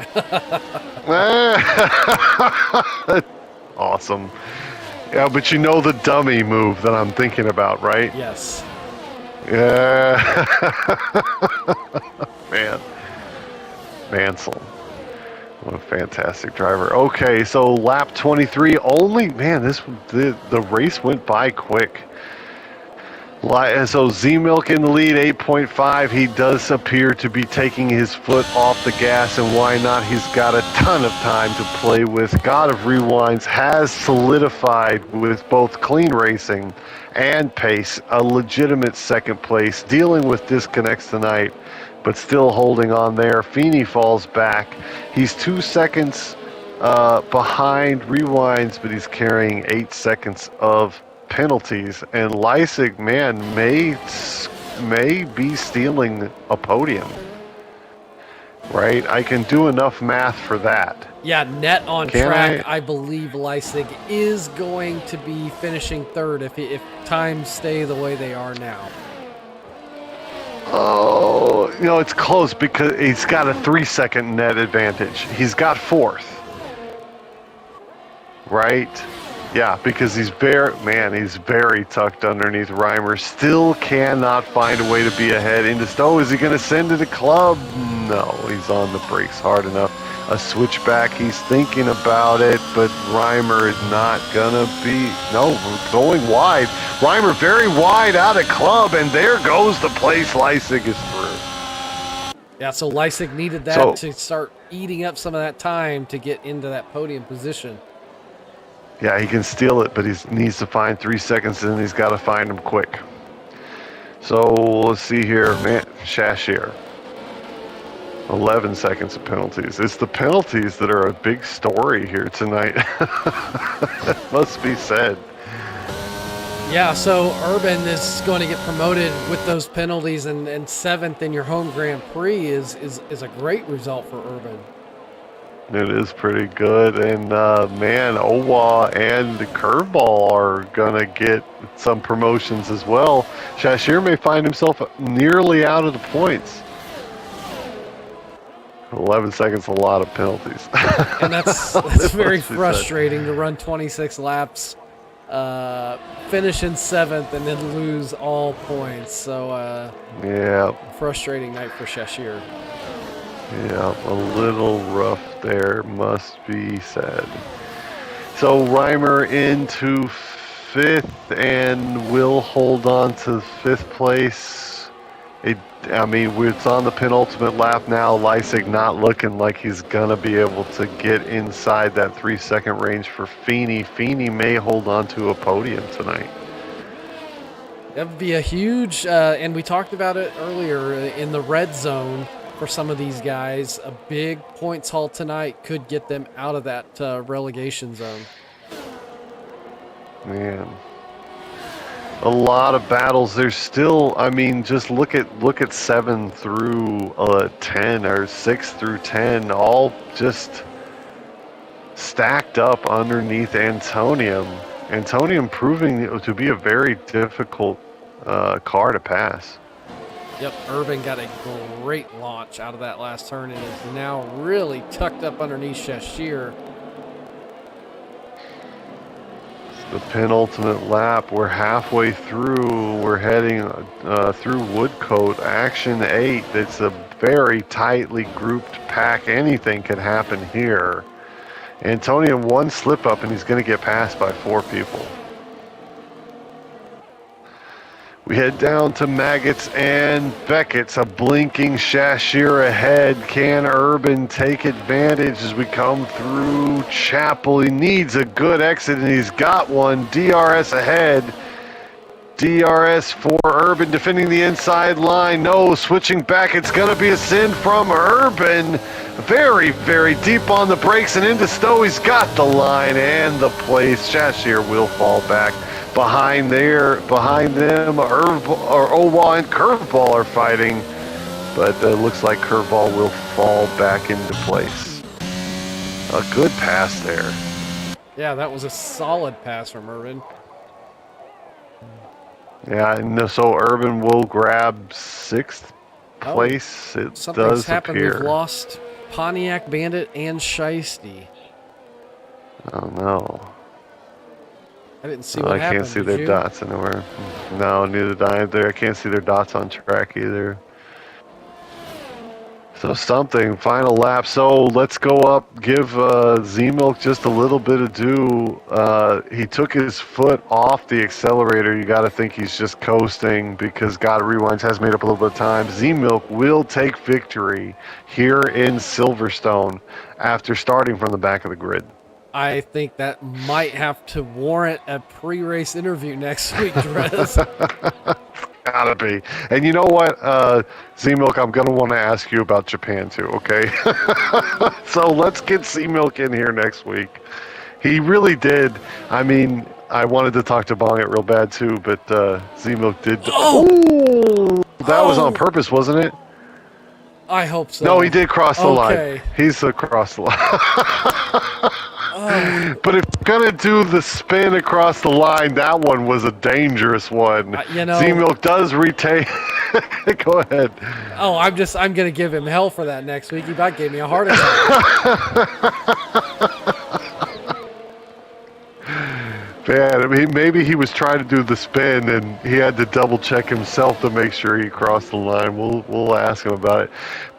Awesome. Yeah, but you know the dummy move that I'm thinking about, right? Yes. Yeah. Man. Mansell. What a fantastic driver. Okay, so lap 23. Only, man, the race went by quick. So Z-Milk in the lead, 8.5. He does appear to be taking his foot off the gas, and why not? He's got a ton of time to play with. God of Rewinds has solidified with both clean racing and pace, a legitimate second place, dealing with disconnects tonight, but still holding on there. Feeney falls back. He's 2 seconds behind Rewinds, but he's carrying 8 seconds of penalties, and Leisig, man, may be stealing a podium, right? I can do enough math for that. Yeah, net on track, I believe Leisig is going to be finishing third if times stay the way they are now. Oh, you know, it's close because he's got a 3-second net advantage. He's got fourth, right? Yeah, because he's very tucked underneath Reimer. Still cannot find a way to be ahead into Stowe. Is he going to send it to Club? No, he's on the brakes hard enough. A switchback, he's thinking about it, but Reimer is not going to be, no, going wide. Reimer very wide out of Club, and there goes the place. Leisig is through. Yeah, so Leisig needed that to start eating up some of that time to get into that podium position. Yeah, he can steal it, but he needs to find 3 seconds, and he's got to find them quick. So let's see here, man, Shashier. 11 seconds of penalties. It's the penalties that are a big story here tonight. It must be said. Yeah, so Urban is going to get promoted with those penalties, and 7th in your home Grand Prix is a great result for Urban. It is pretty good, and man, Owa and the Curveball are gonna get some promotions as well. Shashier may find himself nearly out of the points. 11 seconds, a lot of penalties. And that's very frustrating to run 26 laps, finish in 7th, and then lose all points. So yeah, frustrating night for Shashier. Yeah, a little rough there, must be said. So Reimer into 5th and will hold on to 5th place. I mean, it's on the penultimate lap now. Leipzig not looking like he's gonna be able to get inside that 3-second range for Feeney. Feeney may hold on to a podium tonight. That would be a huge, and we talked about it earlier in the red zone for some of these guys. A big points haul tonight could get them out of that relegation zone. Man, a lot of battles. There's still, I mean, just look at 7 through 10 or 6 through 10, all just stacked up underneath Antonium. Antonium proving to be a very difficult car to pass. Yep, Urban got a great launch out of that last turn and is now really tucked up underneath Shashir. The penultimate lap. We're halfway through. We're heading through Woodcote. Action 8. It's a very tightly grouped pack. Anything can happen here. Antonio, one slip up and he's going to get passed by 4 people. We head down to Maggots and Beckett's. A blinking Shashir ahead. Can Urban take advantage as we come through Chapel? He needs a good exit and he's got one. DRS ahead. DRS for Urban defending the inside line. No, switching back. It's going to be a sin from Urban. Very, very deep on the brakes and into Stowe. He's got the line and the place. Shashir will fall back. Behind them, Owa and Curveball are fighting, but it looks like Curveball will fall back into place. A good pass there. Yeah, that was a solid pass from Urban. Yeah, and so Urban will grab 6th place. It Something's does happened. appear. We've lost Pontiac Bandit and Shiesty. Oh no. I didn't see what I happened. can't see Did their you? dots anywhere. No, neither did I. I can't see their dots on track either. So something, final lap. So let's go up, give Z-Milk just a little bit of due. He took his foot off the accelerator. You got to think he's just coasting because God Rewinds has made up a little bit of time. Z-Milk will take victory here in Silverstone after starting from the back of the grid. I think that might have to warrant a pre-race interview next week, Drez. Gotta be. And you know what, Z-Milk, I'm going to want to ask you about Japan too, okay? So let's get Z-Milk in here next week. He really did. I mean, I wanted to talk to Bong it real bad too, but Z-Milk did. Oh! That was on purpose, wasn't it? I hope so. No, he did cross the Okay. line. He's across the line. But if you're going to do the spin across the line, that one was a dangerous one. You know- Z-Milk does retain. Go ahead. Oh, I'm going to give him hell for that next week. He about gave me a heart attack. Man, I mean, maybe he was trying to do the spin and he had to double check himself to make sure he crossed the line. We'll ask him about it.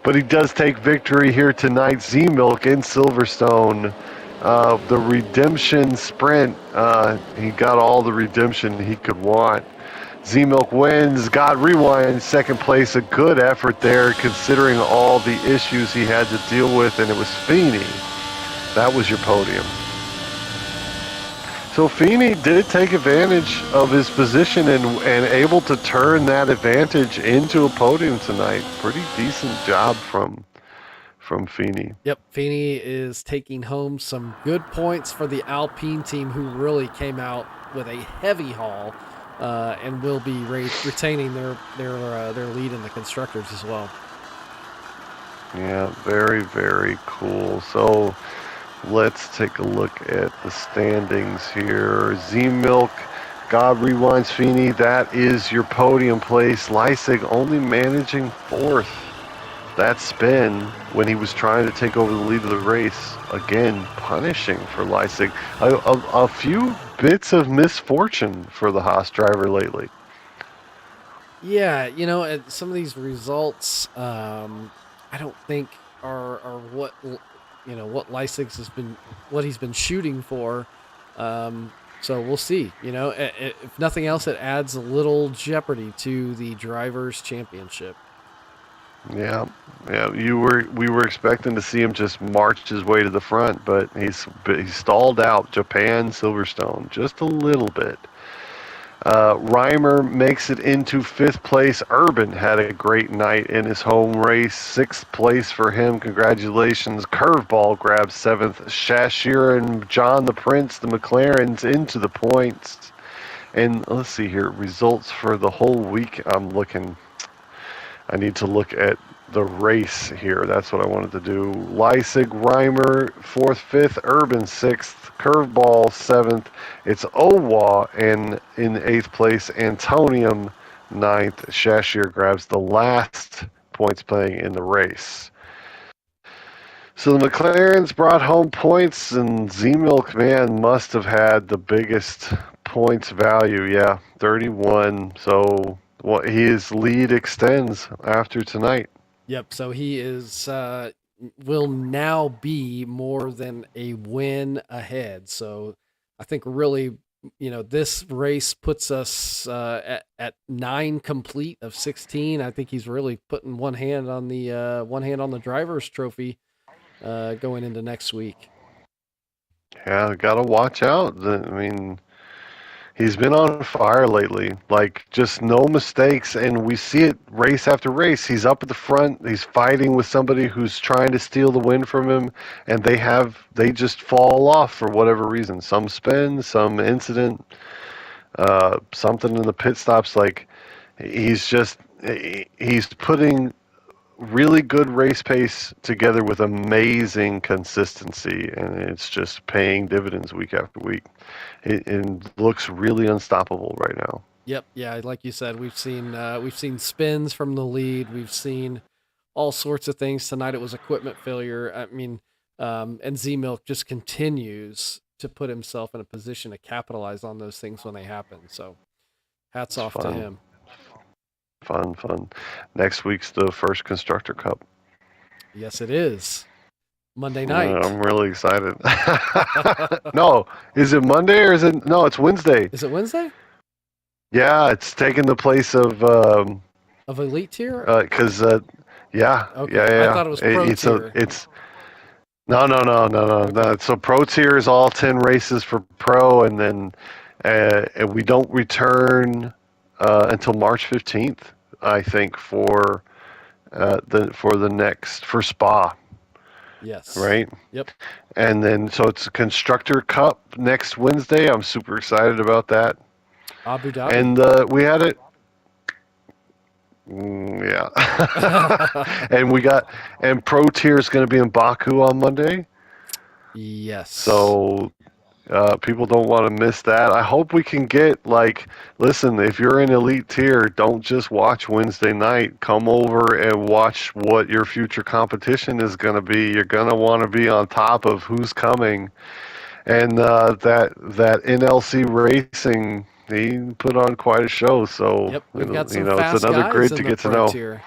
But he does take victory here tonight. Z-Milk in Silverstone. The redemption sprint, he got all the redemption he could want. Z-Milk wins. God Rewind second place. A good effort there considering all the issues he had to deal with, and it was Feeney. That was your podium. So Feeney did take advantage of his position and able to turn that advantage into a podium tonight. Pretty decent job from Feeney. Yep, Feeney is taking home some good points for the Alpine team, who really came out with a heavy haul and will be retaining their lead in the constructors as well. Yeah, very, very cool. So let's take a look at the standings here. Z-Milk, God Rewinds, Feeney, that is your podium place. Leipzig only managing 4th. That spin when he was trying to take over the lead of the race. Again, punishing for Leipzig. A few bits of misfortune for the Haas driver lately. Yeah, you know, some of these results, I don't think are what what Leipzig has been, what he's been shooting for. So we'll see. If nothing else, it adds a little jeopardy to the drivers' championship. Yeah, yeah. We were expecting to see him just march his way to the front, but he's stalled out. Japan, Silverstone, just a little bit. Reimer makes it into fifth place. Urban had a great night in his home race. Sixth place for him. Congratulations. Curveball grabs seventh. Shashir and John the Prince, the McLarens, into the points. And let's see here. Results for the whole week. I need to look at the race here. That's what I wanted to do. Leisig, Reimer, 4th, 5th. Urban, 6th. Curveball, 7th. It's Owa and in 8th place. Antonium, 9th. Shashir grabs the last points playing in the race. So the McLarens brought home points, and Z-Milk, man, must have had the biggest points value. Yeah, 31. So his lead extends after tonight. Yep. So he is will now be more than a win ahead. So I think really, this race puts us at 9 complete of 16. I think he's really putting one hand on the driver's trophy going into next week. Yeah, gotta watch out. I mean, he's been on fire lately. Like, just no mistakes, and we see it race after race. He's up at the front. He's fighting with somebody who's trying to steal the win from him, and they just fall off for whatever reason. Some spin, some incident, something in the pit stops. Like, he's putting really good race pace together with amazing consistency, and it's just paying dividends week after week. It looks really unstoppable right now. Yep. Yeah. Like you said, we've seen spins from the lead. We've seen all sorts of things tonight. It was equipment failure. I mean, and Z Milk just continues to put himself in a position to capitalize on those things when they happen. So hats It's off to fun, him. fun. Next week's the first Constructor Cup. Yes, it is Monday night. I'm really excited. No, is it Monday or is it? No, it's Wednesday. Is it Wednesday Yeah, it's taking the place of of Elite Tier? because yeah, Okay, yeah. I thought it was Pro Tier. It's no. So Pro Tier is all 10 races for Pro, and then and we don't return until March 15th, I think, for the next for Spa, Yes. right? Yep. And then so it's a Constructor Cup next Wednesday. I'm super excited about that. Abu Dhabi. And we had it. Yeah. And Pro Tier is going to be in Baku on Monday. Yes. So people don't want to miss that. I hope we can get listen, if you're in Elite Tier, don't just watch Wednesday night. Come over and watch what your future competition is going to be. You're going to want to be on top of who's coming. And that NLC Racing, he put on quite a show. So Yep, we've got some it's fast another guys grid in to the get to Pro know. Tier.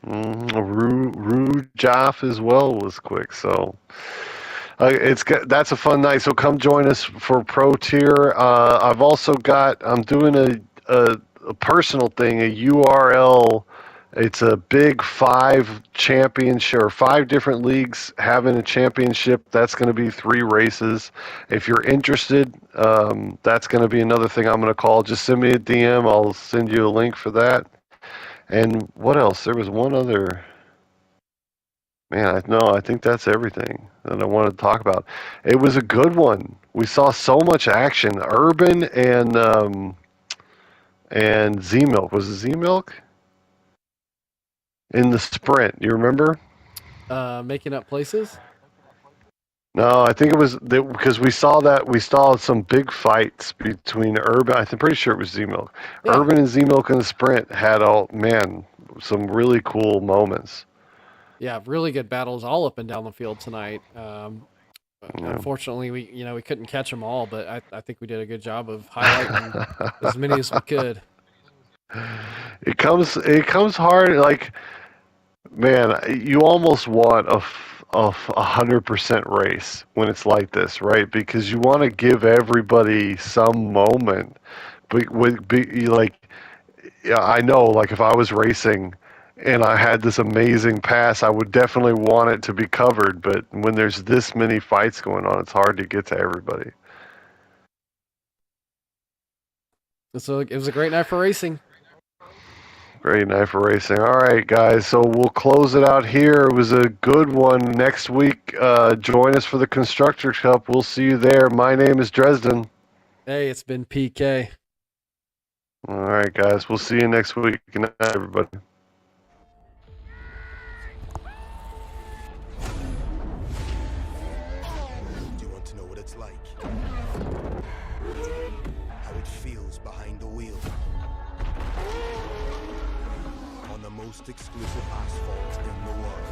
Rue Jaff as well was quick. So that's a fun night. So come join us for Pro Tier. I'm doing a personal thing, a URL. It's a big 5 championship or 5 different leagues having a championship. That's going to be 3 races. If you're interested, that's going to be another thing I'm going to call. Just send me a DM. I'll send you a link for that. And what else? There was one other. Man, I think that's everything that I wanted to talk about. It was a good one. We saw so much action. Urban and Z Milk. Was it Z Milk? In the sprint, you remember? Making up places. No, I think it was because we saw some big fights between Urban. I'm pretty sure it was Z Milk. Yeah. Urban and Z Milk in the sprint had some really cool moments. Yeah, really good battles all up and down the field tonight. Yeah. Unfortunately, we couldn't catch them all, but I think we did a good job of highlighting as many as we could. It comes hard. Like Man, you almost want a 100% race when it's like this, right? Because you want to give everybody some moment. But like, yeah, I know, like if I was racing and I had this amazing pass, I would definitely want it to be covered. But when there's this many fights going on, it's hard to get to everybody. So it was a great night for racing. Great night for racing. All right, guys. So we'll close it out here. It was a good one. Next week, join us for the Constructors Cup. We'll see you there. My name is Dresden. Hey, it's been PK. All right, guys. We'll see you next week. Good night, everybody. Do you want to know what it's like? How it feels behind the wheel. On the most exclusive asphalt in the world.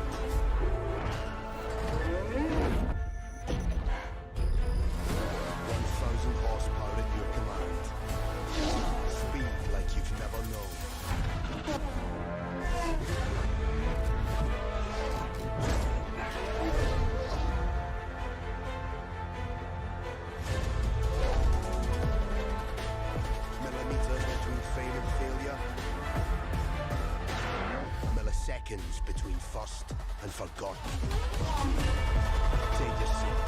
1,000 horsepower at your command. Speed like you've never known. Millimeters between fame and failure. Milliseconds between first and forgotten. Take your seat.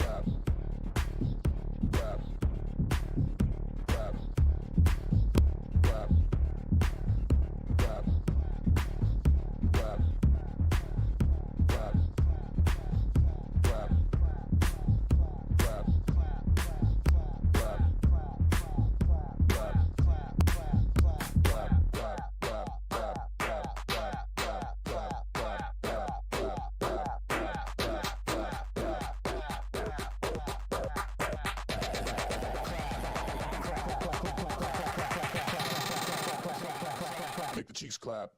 Clap. Clap. Clap. Clap. Clap. Clap. Clap. Clap. Clap. Make the cheeks clap.